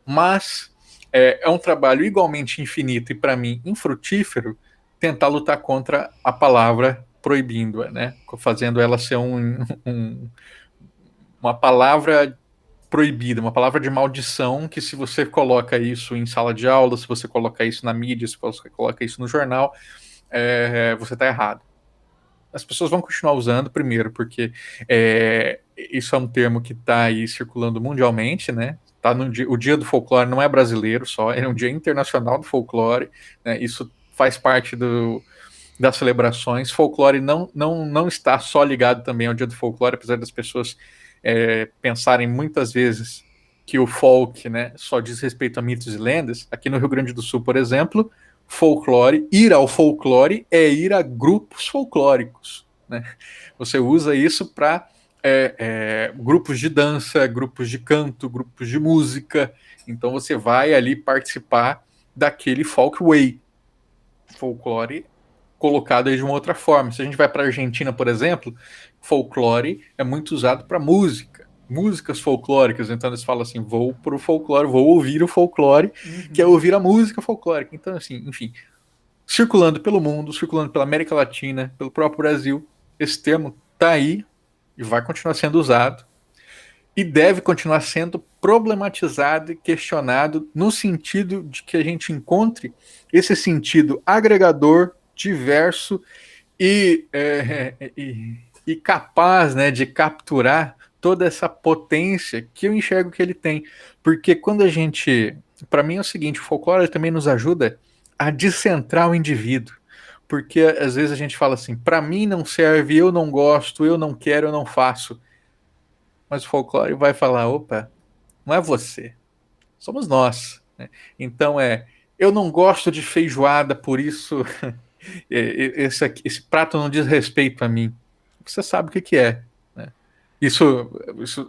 Speaker 3: mas é um trabalho igualmente infinito e, para mim, infrutífero tentar lutar contra a palavra proibindo-a, né? Fazendo ela ser uma palavra proibida, uma palavra de maldição que, se você coloca isso em sala de aula, se você coloca isso na mídia, se você coloca isso no jornal, você está errado. As pessoas vão continuar usando, primeiro, porque isso é um termo que está aí circulando mundialmente, né? Tá o dia do folclore não é brasileiro só, é um dia internacional do folclore, né? Isso faz parte das celebrações. Folclore não está só ligado também ao dia do folclore, apesar das pessoas pensarem muitas vezes que o folk, né, só diz respeito a mitos e lendas. Aqui no Rio Grande do Sul, por exemplo, folclore, ir ao folclore é ir a grupos folclóricos. Né? Você usa isso para grupos de dança, grupos de canto, grupos de música. Então você vai ali participar daquele folk way. Folclore colocado aí de uma outra forma. Se a gente vai para a Argentina, por exemplo, folclore é muito usado para música. Músicas folclóricas, então eles falam assim: vou para o folclore, vou ouvir o folclore, que é ouvir a música folclórica. Então, assim, enfim, circulando pelo mundo, circulando pela América Latina, pelo próprio Brasil, esse termo está aí e vai continuar sendo usado e deve continuar sendo problematizado e questionado no sentido de que a gente encontre esse sentido agregador, diverso e capaz, né, de capturar toda essa potência que eu enxergo que ele tem. Porque quando a gente... Para mim é o seguinte, o folclore também nos ajuda a descentrar o indivíduo. Porque às vezes a gente fala assim, para mim não serve, eu não gosto, eu não quero, eu não faço. Mas o folclore vai falar, opa, não é você, somos nós. Né? Então eu não gosto de feijoada, por isso esse prato não diz respeito a mim. Você sabe o que é. Né? Isso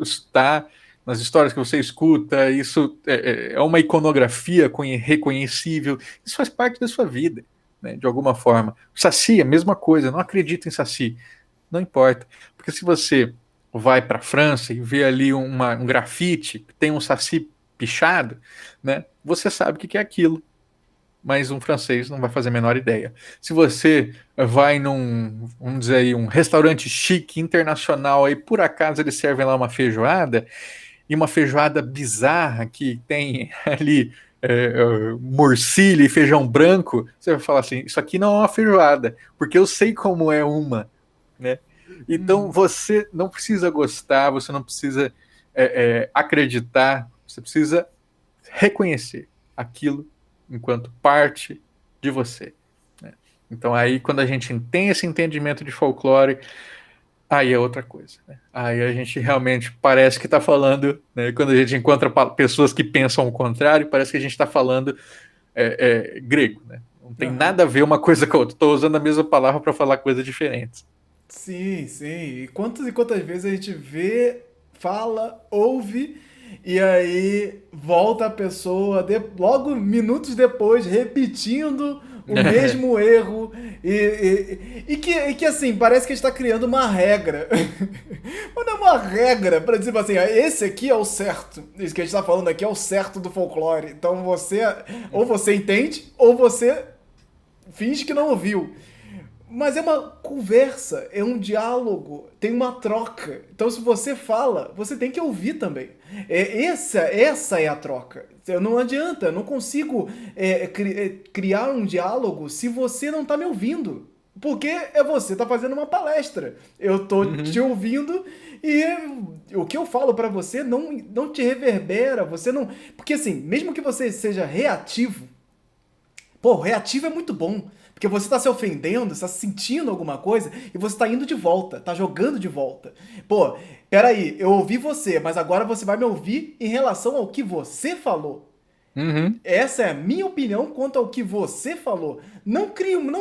Speaker 3: está nas histórias que você escuta, isso é uma iconografia reconhecível, isso faz parte da sua vida, né, de alguma forma. Saci, a mesma coisa, não acredito em Saci. Não importa, porque se você vai para a França e vê ali um grafite que tem um saci pichado, né, você sabe o que é aquilo. mas um francês não vai fazer a menor ideia. Se você vai num, vamos dizer aí, um restaurante chique, internacional, aí por acaso eles servem lá uma feijoada, e uma feijoada bizarra que tem ali morcilha e feijão branco, você vai falar assim, isso aqui não é uma feijoada, porque eu sei como é uma, né? Então
Speaker 2: Uhum.
Speaker 3: você não precisa gostar, você não precisa acreditar, você precisa reconhecer aquilo enquanto parte de você, né? Então aí quando a gente tem esse entendimento de folclore, aí é outra coisa, né? Aí a gente realmente parece que está falando, né? Quando a gente encontra pessoas que pensam o contrário, parece que a gente está falando grego, né? Não tem
Speaker 2: Aham.
Speaker 3: nada a ver uma coisa com a outra. Estou usando a mesma palavra para falar coisas diferentes.
Speaker 2: Sim, sim. E quantas vezes a gente vê, fala, ouve, e aí volta a pessoa, logo minutos depois, repetindo o mesmo erro. E que assim, parece que a gente está criando uma regra. Mas não é uma regra para dizer assim, esse aqui é o certo. Isso que a gente está falando aqui é o certo do folclore. Então você, ou você entende, ou você finge que não ouviu. Mas é uma conversa, é um diálogo, tem uma troca. Então, se você fala, você tem que ouvir também. Essa é a troca. Não adianta, eu não consigo criar um diálogo se você não está me ouvindo. Porque você tá fazendo uma palestra. Eu tô te
Speaker 3: Uhum.
Speaker 2: ouvindo e o que eu falo pra você não te reverbera. Você não. Porque assim, mesmo que você seja reativo, pô, reativo é muito bom. Porque você está se ofendendo, está sentindo alguma coisa e você está indo de volta, está jogando de volta. Pô, peraí, eu ouvi você, mas agora você vai me ouvir em relação ao que você falou.
Speaker 3: Uhum.
Speaker 2: Essa é a minha opinião quanto ao que você falou. Não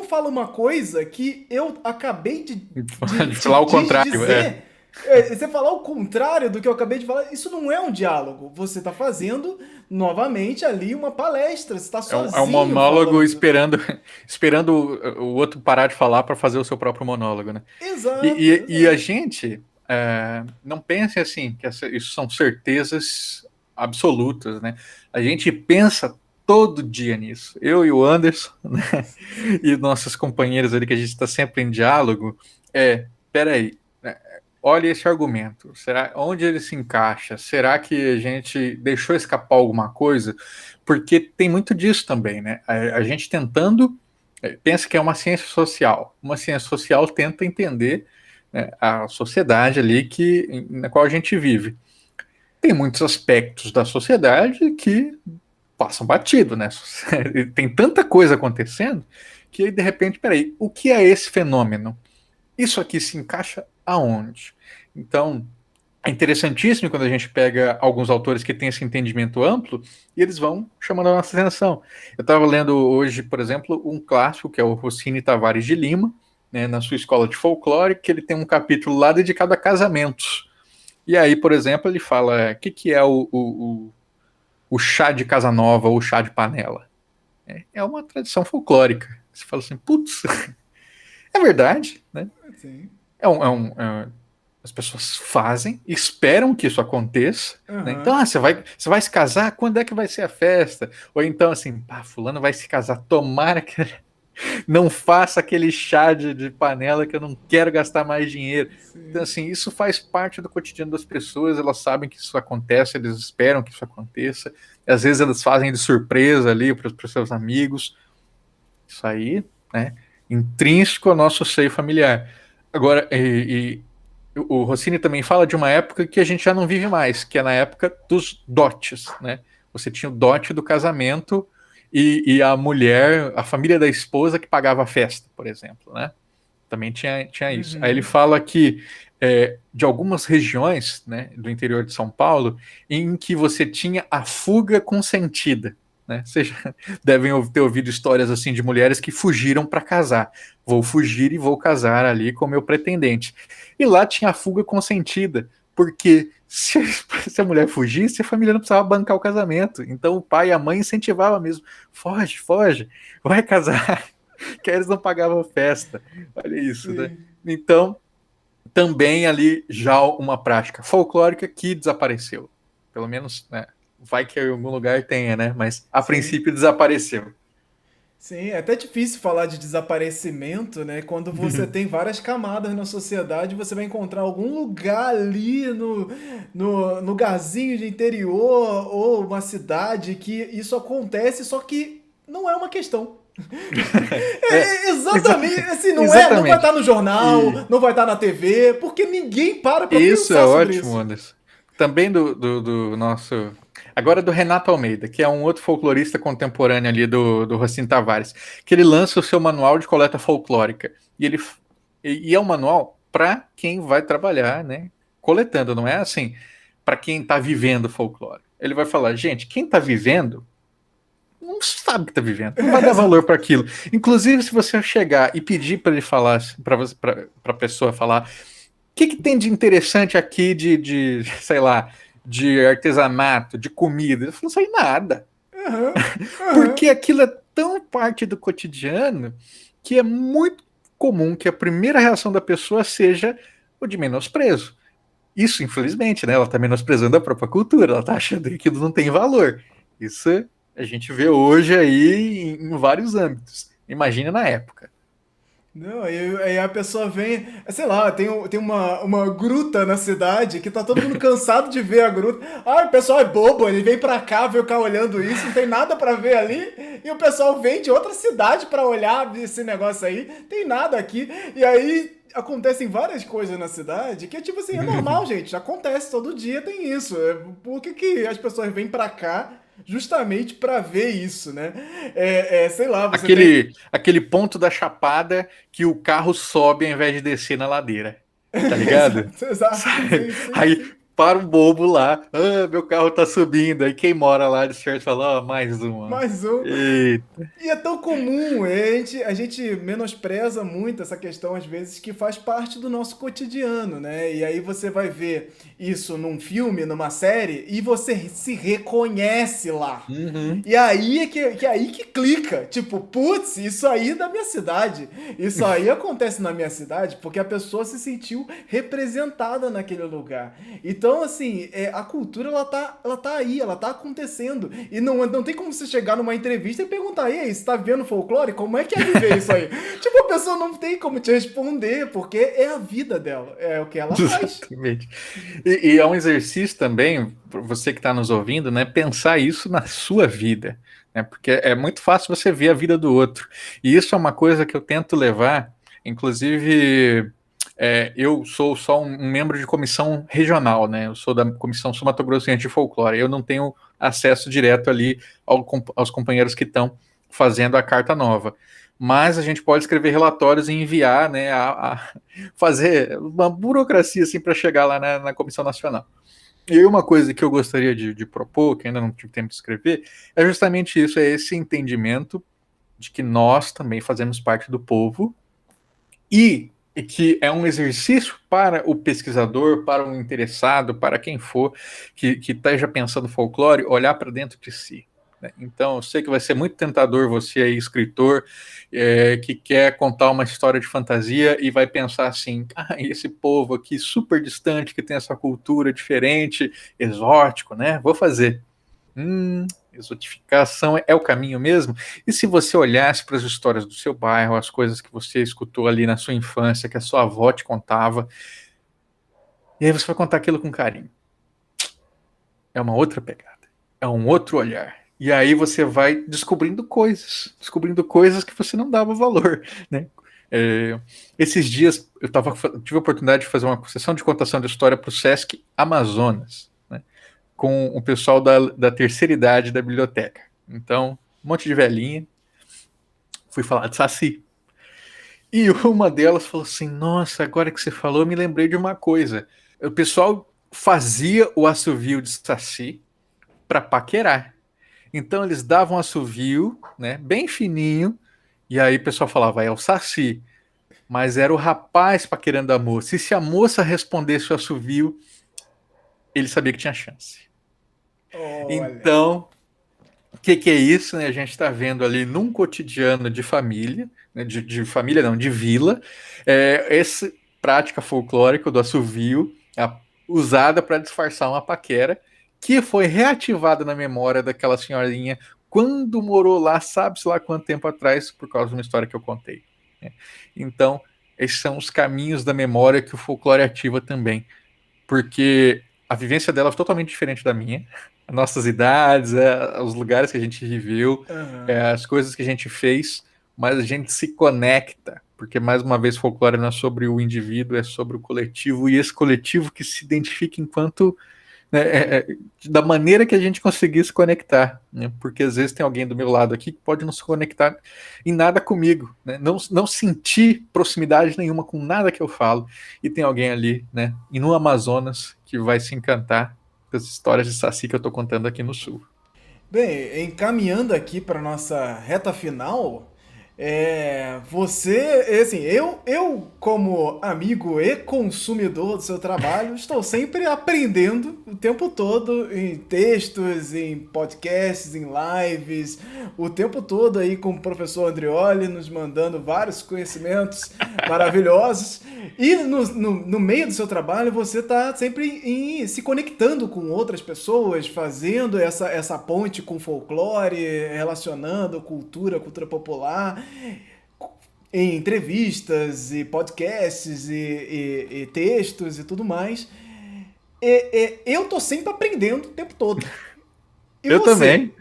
Speaker 2: fala uma coisa que eu acabei
Speaker 3: De falar o
Speaker 2: te
Speaker 3: contrário,
Speaker 2: dizer. Você falar o contrário do que eu acabei de falar, isso não é um diálogo. Você está fazendo novamente ali uma palestra. Você está
Speaker 3: é um
Speaker 2: sozinho
Speaker 3: monólogo
Speaker 2: falando.
Speaker 3: esperando o outro parar de falar para fazer o seu próprio monólogo, né?
Speaker 2: Exato,
Speaker 3: E a
Speaker 2: exato.
Speaker 3: gente não pense assim, que isso são certezas absolutas, né? A gente pensa todo dia nisso. Eu e o Anderson, né? E nossos companheiros ali, que a gente está sempre em diálogo, peraí, né? Olha esse argumento. Será onde ele se encaixa? Será que a gente deixou escapar alguma coisa? Porque tem muito disso também, né? A gente tentando pensa que é uma ciência social. Uma ciência social tenta entender, né, a sociedade ali na qual a gente vive. Tem muitos aspectos da sociedade que passam batido, né? Tem tanta coisa acontecendo que aí, de repente, peraí, o que é esse fenômeno? Isso aqui se encaixa aonde? Então, é interessantíssimo quando a gente pega alguns autores que têm esse entendimento amplo e eles vão chamando a nossa atenção. Eu estava lendo hoje, por exemplo, um clássico que é o Rossini Tavares de Lima, né, na sua escola de folclore, que ele tem um capítulo lá dedicado a casamentos. E aí, por exemplo, ele fala o que é o chá de casa nova ou chá de panela. É uma tradição folclórica. Você fala assim, putz, é verdade, né?
Speaker 2: Sim.
Speaker 3: É um, é um, é- as pessoas fazem, esperam que isso aconteça, né? Então,
Speaker 2: Aham.
Speaker 3: você vai se casar? Quando é que vai ser a festa? Ou então, assim, pá, fulano vai se casar, tomara que não faça aquele chá de panela que eu não quero gastar mais dinheiro. Então,
Speaker 2: Sim.
Speaker 3: assim, isso faz parte do cotidiano das pessoas, elas sabem que isso acontece, eles esperam que isso aconteça, e às vezes elas fazem de surpresa ali para os seus amigos. Isso aí, né, intrínseco ao nosso seio familiar. Agora, o Rossini também fala de uma época que a gente já não vive mais, que é na época dos dotes, né? Você tinha o dote do casamento e a mulher, a família da esposa que pagava a festa, por exemplo, né? Também tinha isso. Aí ele
Speaker 2: Uhum.
Speaker 3: fala que de algumas regiões, né, do interior de São Paulo, em que você tinha a fuga consentida. Né? Vocês já devem ter ouvido histórias assim de mulheres que fugiram para casar. Vou fugir e vou casar ali com meu pretendente. E lá tinha a fuga consentida, porque se a mulher fugisse, a família não precisava bancar o casamento. Então o pai e a mãe incentivavam mesmo: foge, foge, vai casar, que aí eles não pagavam festa. Olha isso, né?
Speaker 2: Sim.
Speaker 3: Então, também ali já uma prática folclórica que desapareceu. Pelo menos, né? Vai que em algum lugar tenha, né? Mas a
Speaker 2: Sim.
Speaker 3: princípio desapareceu.
Speaker 2: Sim, é até difícil falar de desaparecimento, né? Quando você tem várias camadas na sociedade, você vai encontrar algum lugar ali no lugarzinho de interior ou uma cidade que isso acontece, só que não é uma questão.
Speaker 3: É, exa-
Speaker 2: Exatamente, assim, não vai
Speaker 3: exatamente.
Speaker 2: estar no jornal,
Speaker 3: E
Speaker 2: não vai estar na TV, porque ninguém para pra
Speaker 3: isso é
Speaker 2: pensar sobre
Speaker 3: ótimo,
Speaker 2: isso.
Speaker 3: Anderson. Também do nosso. Agora do Renato Almeida, que é um outro folclorista contemporâneo ali do Rocino Tavares, que ele lança o seu manual de coleta folclórica. E é um manual para quem vai trabalhar, né? Coletando, não é assim, para quem está vivendo folclore. Ele vai falar, gente, quem está vivendo não sabe o que está vivendo, não vai dar valor para aquilo. Inclusive, se você chegar e pedir para ele falar, para a pessoa falar que tem de interessante aqui sei lá, de artesanato, de comida? Eu não sei nada.
Speaker 2: Aham, aham.
Speaker 3: Porque aquilo é tão parte do cotidiano que é muito comum que a primeira reação da pessoa seja o de menosprezo. Isso, infelizmente, né? Ela está menosprezando a própria cultura, ela está achando que aquilo não tem valor. Isso a gente vê hoje aí em vários âmbitos. Imagina na época.
Speaker 2: Não, aí a pessoa vem, sei lá, tem uma gruta na cidade que tá todo mundo cansado de ver a gruta. Ah, o pessoal é bobo, ele vem pra cá, veio ficar olhando isso, não tem nada pra ver ali. E o pessoal vem de outra cidade pra olhar esse negócio aí, tem nada aqui. E aí acontecem várias coisas na cidade que, tipo assim, é normal, gente, acontece todo dia, tem isso. Por que as pessoas vêm pra cá? Justamente pra ver isso, né? Sei lá, você tem.
Speaker 3: Aquele ponto da chapada que o carro sobe ao invés de descer na ladeira. Tá ligado?
Speaker 2: Exato, exato, sim, sim,
Speaker 3: Aí
Speaker 2: sim.
Speaker 3: para um bobo lá, meu carro tá subindo. Aí quem mora lá de certo fala, mais uma.
Speaker 2: Mais um.
Speaker 3: Eita.
Speaker 2: E é tão comum, a gente menospreza muito essa questão, às vezes, que faz parte do nosso cotidiano, né? E aí você vai ver isso num filme, numa série, e você se reconhece lá.
Speaker 3: Uhum.
Speaker 2: E aí que é aí que clica. Tipo, putz, isso aí é da minha cidade. Isso aí acontece na minha cidade porque a pessoa se sentiu representada naquele lugar. Então, assim, a cultura ela tá aí, ela tá acontecendo. E não tem como você chegar numa entrevista e perguntar: e aí, você tá vendo folclore? Como é que é viver isso aí? Tipo, a pessoa não tem como te responder, porque é a vida dela, é o que ela faz.
Speaker 3: Exatamente. E é um exercício também, para você que está nos ouvindo, né? Pensar isso na sua vida. Né, porque é muito fácil você ver a vida do outro. E isso é uma coisa que eu tento levar, inclusive. Eu sou só um membro de comissão regional, né? Eu sou da comissão Sul-Mato-Grossense de Folclore. Eu não tenho acesso direto ali aos companheiros que estão fazendo a carta nova. Mas a gente pode escrever relatórios e enviar, né, fazer uma burocracia assim para chegar lá na Comissão Nacional. E uma coisa que eu gostaria de propor, que ainda não tive tempo de escrever, é justamente isso, é esse entendimento de que nós também fazemos parte do povo e que é um exercício para o pesquisador, para o interessado, para quem for que esteja pensando folclore, olhar para dentro de si. Né? Então, eu sei que vai ser muito tentador você aí, escritor, que quer contar uma história de fantasia e vai pensar assim, esse povo aqui super distante, que tem essa cultura diferente, exótico, né? Vou fazer. Exotificação é o caminho mesmo? E se você olhasse para as histórias do seu bairro, as coisas que você escutou ali na sua infância, que a sua avó te contava, e aí você vai contar aquilo com carinho. É uma outra pegada, é um outro olhar. E aí você vai descobrindo coisas que você não dava valor, né? Esses dias tive a oportunidade de fazer uma sessão de contação de história para o Sesc Amazonas, né? Com o pessoal da terceira idade da biblioteca. Então, um monte de velhinha. Fui falar de Saci. E uma delas falou assim: Nossa, agora que você falou, eu me lembrei de uma coisa. O pessoal fazia o assovio de Saci para paquerar. Então, eles davam um assovio, né, bem fininho, e aí o pessoal falava: É o Saci. Mas era o rapaz paquerando a moça. E se a moça respondesse o assovio, ele sabia que tinha chance.
Speaker 2: Olha.
Speaker 3: Então, o que é isso? Né? A gente está vendo ali num cotidiano de família, né? De família não, de vila, essa prática folclórica do assovio, usada para disfarçar uma paquera, que foi reativada na memória daquela senhorinha quando morou lá, sabe-se lá quanto tempo atrás, por causa de uma história que eu contei, né? Então, esses são os caminhos da memória que o folclore ativa também, porque a vivência dela é totalmente diferente da minha. As nossas idades, os lugares que a gente viveu,
Speaker 2: Aham.
Speaker 3: as coisas que a gente fez, mas a gente se conecta, porque mais uma vez folclore não é sobre o indivíduo, é sobre o coletivo, e esse coletivo que se identifica enquanto, né, da maneira que a gente conseguir se conectar, né? Porque às vezes tem alguém do meu lado aqui que pode não se conectar em nada comigo, né? Não sentir proximidade nenhuma com nada que eu falo, e tem alguém ali, né, e no Amazonas que vai se encantar com as histórias de Saci que eu estou contando aqui no Sul.
Speaker 2: Bem, encaminhando aqui para nossa reta final, você, assim, eu como amigo e consumidor do seu trabalho, estou sempre aprendendo o tempo todo em textos, em podcasts, em lives, o tempo todo aí com o professor Andrioli nos mandando vários conhecimentos maravilhosos. E no meio do seu trabalho, você está sempre se conectando com outras pessoas, fazendo essa ponte com folclore, relacionando cultura popular, em entrevistas e podcasts e textos e tudo mais. Eu tô sempre aprendendo o tempo todo. E
Speaker 3: Eu
Speaker 2: você?
Speaker 3: também.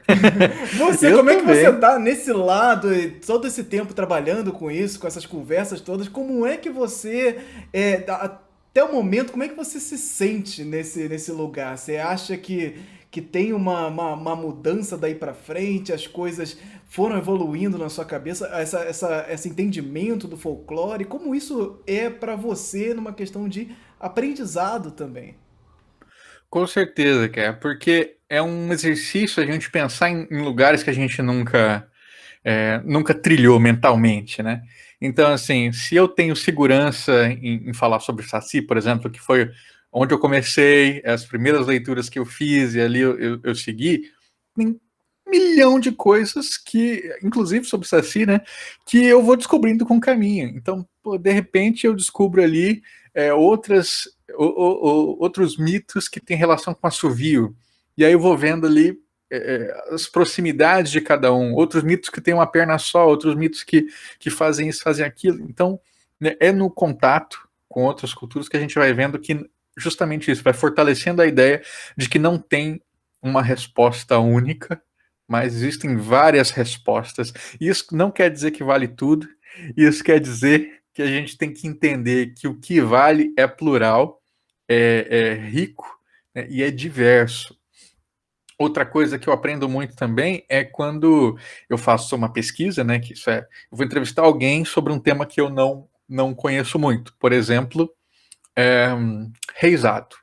Speaker 2: Você,
Speaker 3: Eu
Speaker 2: como é que você
Speaker 3: também.
Speaker 2: tá nesse lado e todo esse tempo trabalhando com isso, com essas conversas todas? Como é que você, até o momento, como é que você se sente nesse lugar? Você acha que tem uma mudança daí pra frente? As coisas foram evoluindo na sua cabeça? Esse entendimento do folclore? Como isso é pra você numa questão de aprendizado também?
Speaker 3: Com certeza, cara, porque é um exercício a gente pensar em lugares que a gente nunca trilhou mentalmente, né? Então, assim, se eu tenho segurança em falar sobre Saci, por exemplo, que foi onde eu comecei, as primeiras leituras que eu fiz e ali eu segui, tem um milhão de coisas que, inclusive sobre Saci, né, que eu vou descobrindo com o caminho. Então, pô, de repente eu descubro ali outros mitos que têm relação com assovio. E aí eu vou vendo ali as proximidades de cada um, outros mitos que têm uma perna só, outros mitos que fazem isso, fazem aquilo. Então, né, é no contato com outras culturas que a gente vai vendo que justamente isso vai fortalecendo a ideia de que não tem uma resposta única, mas existem várias respostas. Isso não quer dizer que vale tudo, isso quer dizer que a gente tem que entender que o que vale é plural, é rico, né, e é diverso. Outra coisa que eu aprendo muito também é quando eu faço uma pesquisa, né? Que isso é, eu vou entrevistar alguém sobre um tema que eu não conheço muito. Por exemplo, é, reisado.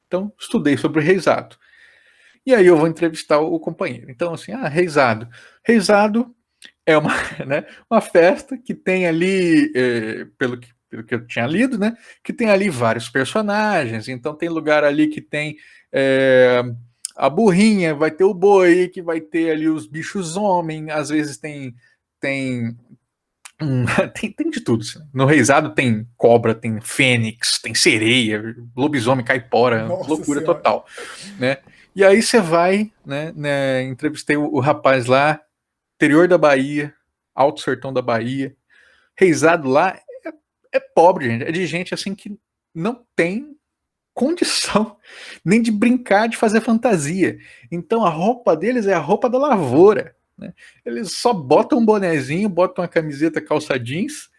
Speaker 3: Então, estudei sobre reisado. E aí eu vou entrevistar o companheiro. Então, assim, reisado. Reisado é uma, né, uma festa que tem ali, pelo que eu tinha lido, né? Que tem ali vários personagens. Então tem lugar ali que tem a burrinha, vai ter o boi, que vai ter ali os bichos homem, às vezes tem tem de tudo. Assim. No Reisado tem cobra, tem fênix, tem sereia, lobisomem, caipora,
Speaker 2: Nossa
Speaker 3: loucura
Speaker 2: Senhora.
Speaker 3: total, né? E aí você vai, né, entrevistei o rapaz lá, interior da Bahia, Alto Sertão da Bahia, Reisado lá é pobre, gente, é de gente assim que não tem condição nem de brincar, de fazer fantasia. Então a roupa deles é a roupa da lavoura. Né? Eles só botam um bonezinho, botam uma camiseta, calça jeans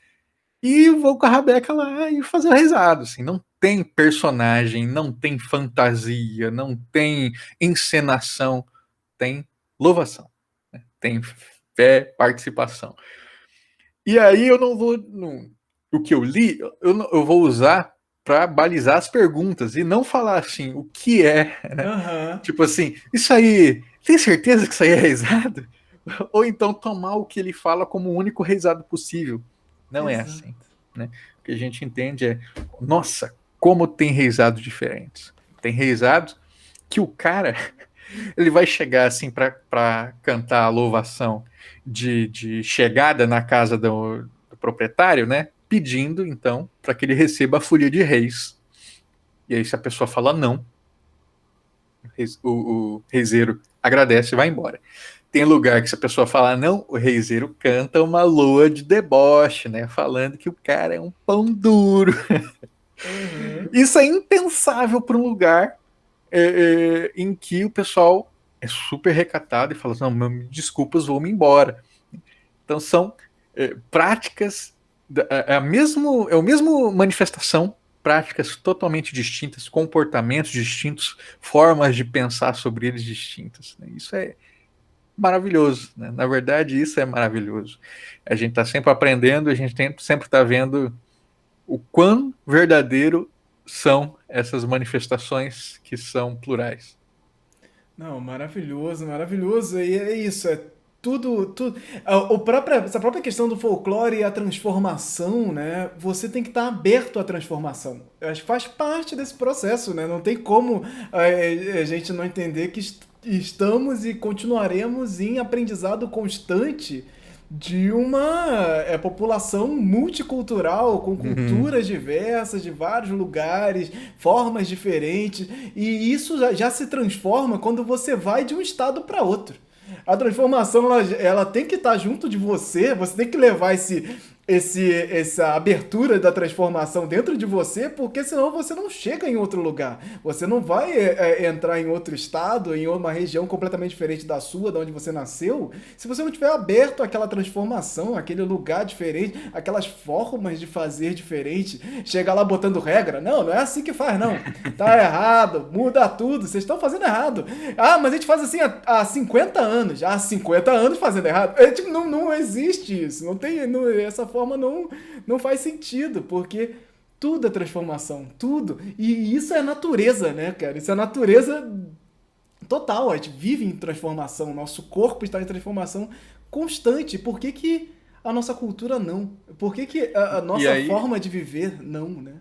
Speaker 3: e vão com a rabeca lá e fazer o rezado. Assim. Não tem personagem, não tem fantasia, não tem encenação, tem louvação, né? Tem fé, participação. E aí eu não vou. O que eu li, eu vou usar para balizar as perguntas e não falar assim, o que é, né?
Speaker 2: Aham.
Speaker 3: Tipo assim, isso aí, tem certeza que isso aí é reisado? Ou então tomar o que ele fala como o único reisado possível. Não é assim,
Speaker 2: Exato.
Speaker 3: né? O que a gente entende é, nossa, como tem reisados diferentes. Tem reisados que o cara ele vai chegar assim para cantar a louvação de chegada na casa do proprietário, né? Pedindo então para que ele receba a folia de reis. E aí, se a pessoa fala não, o reiseiro agradece e vai embora. Tem lugar que se a pessoa falar, não, o reiseiro canta uma lua de deboche, né? Falando que o cara é um pão duro.
Speaker 2: Uhum.
Speaker 3: Isso é impensável para um lugar em que o pessoal é super recatado e fala, não, desculpas, vou-me embora. Então são práticas, é o mesmo manifestação, práticas totalmente distintas, comportamentos distintos, formas de pensar sobre eles distintas. Né? Isso é maravilhoso, né? Na verdade, isso é maravilhoso. A gente está sempre aprendendo, a gente sempre está vendo o quão verdadeiro são essas manifestações que são plurais.
Speaker 2: Não, maravilhoso, maravilhoso. E é isso, é tudo. Essa própria questão do folclore e a transformação, né? Você tem que estar aberto à transformação. Eu acho que faz parte desse processo, né? Não tem como a gente não entender que estamos e continuaremos em aprendizado constante de uma população multicultural, com
Speaker 3: Uhum.
Speaker 2: culturas diversas, de vários lugares, formas diferentes, e isso já se transforma quando você vai de um estado para outro. A transformação ela tem que estar junto de você tem que levar essa abertura da transformação dentro de você, porque senão você não chega em outro lugar. Você não vai entrar em outro estado, em uma região completamente diferente da sua, de onde você nasceu, se você não tiver aberto àquela transformação, aquele lugar diferente, aquelas formas de fazer diferente, chegar lá botando regra. Não, não é assim que faz, não. Tá errado, muda tudo, vocês estão fazendo errado. Ah, mas a gente faz assim há 50 anos. Há 50 anos fazendo errado. Tipo, não existe isso. Não tem, essa forma não faz sentido, porque tudo é transformação, tudo. E isso é natureza, né, cara? Isso é natureza total. A gente vive em transformação, nosso corpo está em transformação constante. Por que que a nossa cultura não? Por que que a
Speaker 3: E
Speaker 2: nossa
Speaker 3: aí,
Speaker 2: forma de viver não, né?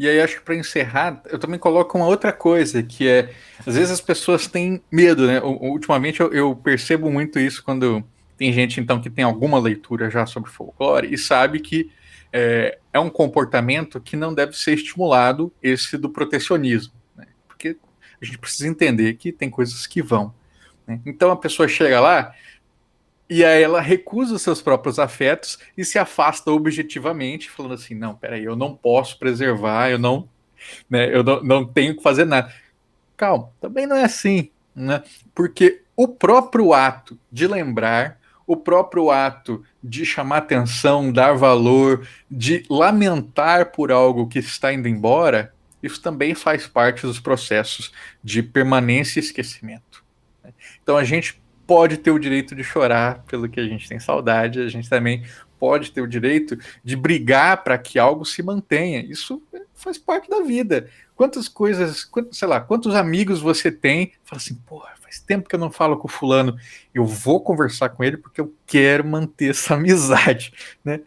Speaker 3: e aí acho que para encerrar, eu também coloco uma outra coisa, que é, às vezes as pessoas têm medo, né? Ultimamente eu percebo muito isso quando tem gente, então, que tem alguma leitura já sobre folclore e sabe que é um comportamento que não deve ser estimulado, esse do protecionismo, né? Porque a gente precisa entender que tem coisas que vão, né? Então a pessoa chega lá e aí ela recusa os seus próprios afetos e se afasta objetivamente, falando assim, não, peraí, eu não posso preservar, eu não tenho que fazer nada. Calma, também não é assim, né? Porque o próprio ato de lembrar, o próprio ato de chamar atenção, dar valor, de lamentar por algo que está indo embora, isso também faz parte dos processos de permanência e esquecimento. Né? Então a gente pode ter o direito de chorar pelo que a gente tem saudade, a gente também pode ter o direito de brigar para que algo se mantenha. Isso faz parte da vida. Quantas coisas, sei lá, quantos amigos você tem? Fala assim, porra, faz tempo que eu não falo com o fulano. Eu vou conversar com ele porque eu quero manter essa amizade, né?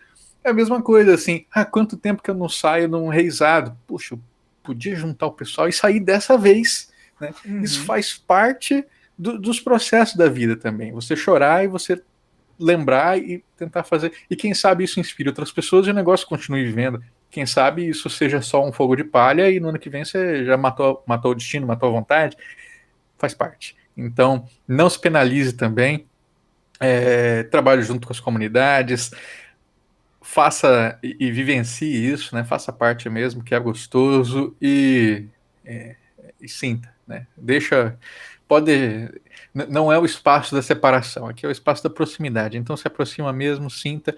Speaker 3: É a mesma coisa assim, quanto tempo que eu não saio num reisado? Puxa, eu podia juntar o pessoal e sair dessa vez, né? Isso
Speaker 2: Uhum.
Speaker 3: faz parte dos processos da vida também. Você chorar e você lembrar e tentar fazer. E quem sabe isso inspire outras pessoas e o negócio continue vivendo. Quem sabe isso seja só um fogo de palha e no ano que vem você já matou o destino, matou a vontade. Faz parte. Então, não se penalize também. Trabalhe junto com as comunidades. Faça e vivencie isso, né? Faça parte mesmo, que é gostoso e sinta, né? Deixa. Pode. Não é o espaço da separação, aqui é o espaço da proximidade. Então se aproxima mesmo, sinta,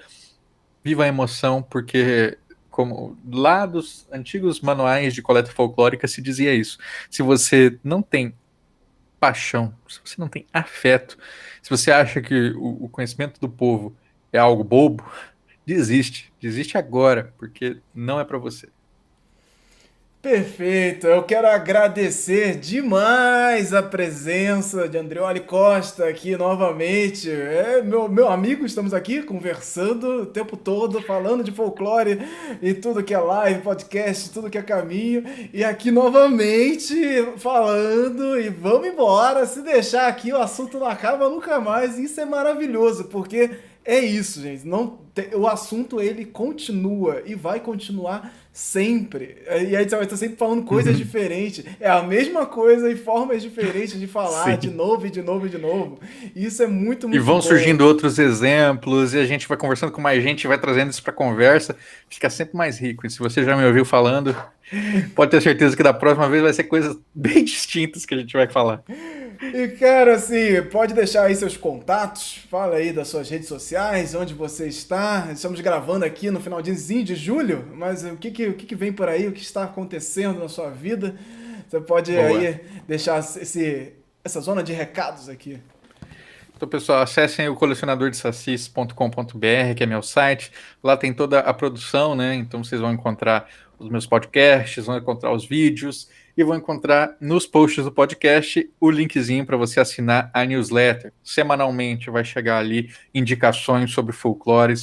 Speaker 3: viva a emoção, porque como lá dos antigos manuais de coleta folclórica se dizia isso. Se você não tem paixão, se você não tem afeto, se você acha que o conhecimento do povo é algo bobo, desiste. Desiste agora, porque não é para você.
Speaker 2: Perfeito, eu quero agradecer demais a presença de Andreoli Costa aqui novamente. Meu amigo, estamos aqui conversando o tempo todo, falando de folclore e tudo que é live, podcast, tudo que é caminho. E aqui novamente falando e vamos embora. Se deixar aqui, o assunto não acaba nunca mais. Isso é maravilhoso, porque é isso, gente. Não, o assunto ele continua e vai continuar Sempre. E aí você vai estar sempre falando coisas diferentes. É a mesma coisa e formas diferentes de falar,
Speaker 3: Sim.
Speaker 2: de novo e de novo e de novo. E isso é muito,
Speaker 3: E
Speaker 2: muito
Speaker 3: vão
Speaker 2: bom.
Speaker 3: surgindo outros exemplos, e a gente vai conversando com mais gente, vai trazendo isso para conversa, fica sempre mais rico. E se você já me ouviu falando, pode ter certeza que da próxima vez vai ser coisas bem distintas que a gente vai falar.
Speaker 2: E, cara, assim, pode deixar aí seus contatos, fala aí das suas redes sociais, onde você está. Estamos gravando aqui no finalzinho de julho, mas o que vem por aí, o que está acontecendo na sua vida? Você pode
Speaker 3: Boa.
Speaker 2: aí deixar essa zona de recados aqui.
Speaker 3: Então, pessoal, acessem o colecionadordesacis.com.br, que é meu site. Lá tem toda a produção, né? Então vocês vão encontrar os meus podcasts, vão encontrar os vídeos e vão encontrar nos posts do podcast o linkzinho para você assinar a newsletter. Semanalmente vai chegar ali indicações sobre folclore,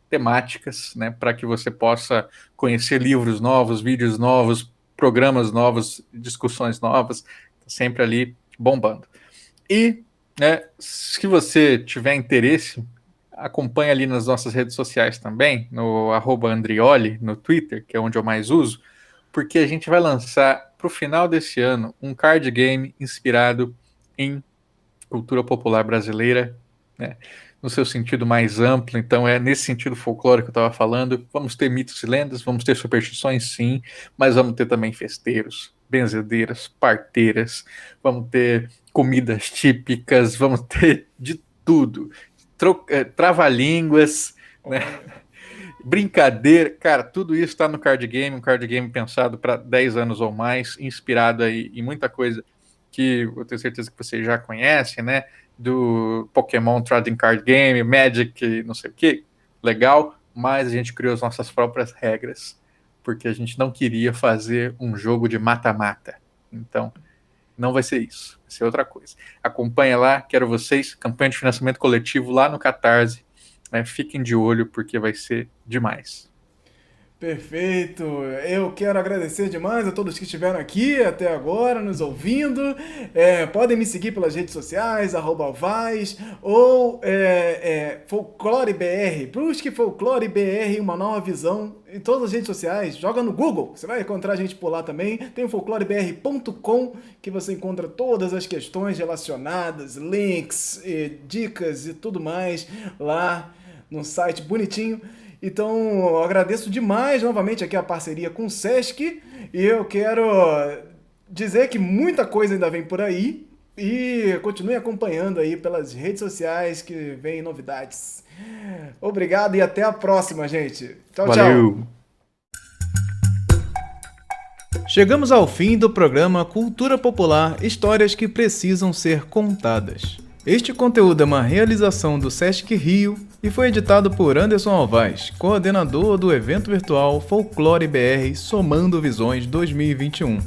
Speaker 3: temáticas, né? Para que você possa conhecer livros novos, vídeos novos, programas novos, discussões novas, sempre ali bombando. E, né, se você tiver interesse, acompanhe ali nas nossas redes sociais também, no @Andrioli, no Twitter, que é onde eu mais uso, porque a gente vai lançar para o final desse ano um card game inspirado em cultura popular brasileira, né, no seu sentido mais amplo. Então é nesse sentido folclórico que eu estava falando. Vamos ter mitos e lendas, vamos ter superstições, sim, mas vamos ter também festeiros, benzedeiras, parteiras, vamos ter comidas típicas, vamos ter de tudo. Trava-línguas, né? Brincadeira, cara, tudo isso está no card game, um card game pensado para 10 anos ou mais, inspirado aí em muita coisa que eu tenho certeza que você já conhece, né? Do Pokémon Trading Card Game, Magic, não sei o que, legal, mas a gente criou as nossas próprias regras, porque a gente não queria fazer um jogo de mata-mata. Então, não vai ser isso, vai ser outra coisa. Acompanha lá, quero vocês, campanha de financiamento coletivo lá no Catarse, né? Fiquem de olho, porque vai ser demais.
Speaker 2: Perfeito. Eu quero agradecer demais a todos que estiveram aqui até agora, nos ouvindo. Podem me seguir pelas redes sociais, @Vaz, ou FolcloreBR. Busque FolcloreBR, uma nova visão em todas as redes sociais. Joga no Google, você vai encontrar a gente por lá também. Tem o folclorebr.com, que você encontra todas as questões relacionadas, links, dicas e tudo mais lá no site bonitinho. Então, eu agradeço demais novamente aqui a parceria com o Sesc, e eu quero dizer que muita coisa ainda vem por aí, e continue acompanhando aí pelas redes sociais que vem novidades. Obrigado e até a próxima, gente. Tchau,
Speaker 3: Valeu.
Speaker 2: tchau. Chegamos ao fim do programa Cultura Popular, histórias que precisam ser contadas. Este conteúdo é uma realização do Sesc Rio e foi editado por Anderson Alvaz, coordenador do evento virtual Folclore BR Somando Visões 2021.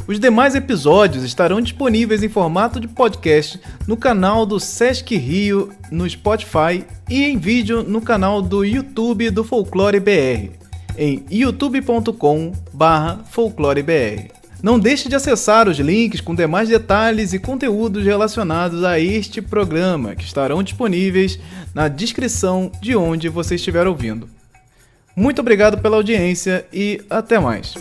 Speaker 2: Os demais episódios estarão disponíveis em formato de podcast no canal do Sesc Rio no Spotify e em vídeo no canal do YouTube do Folclore BR, em youtube.com/folclorebr. Não deixe de acessar os links com demais detalhes e conteúdos relacionados a este programa, que estarão disponíveis na descrição de onde você estiver ouvindo. Muito obrigado pela audiência e até mais!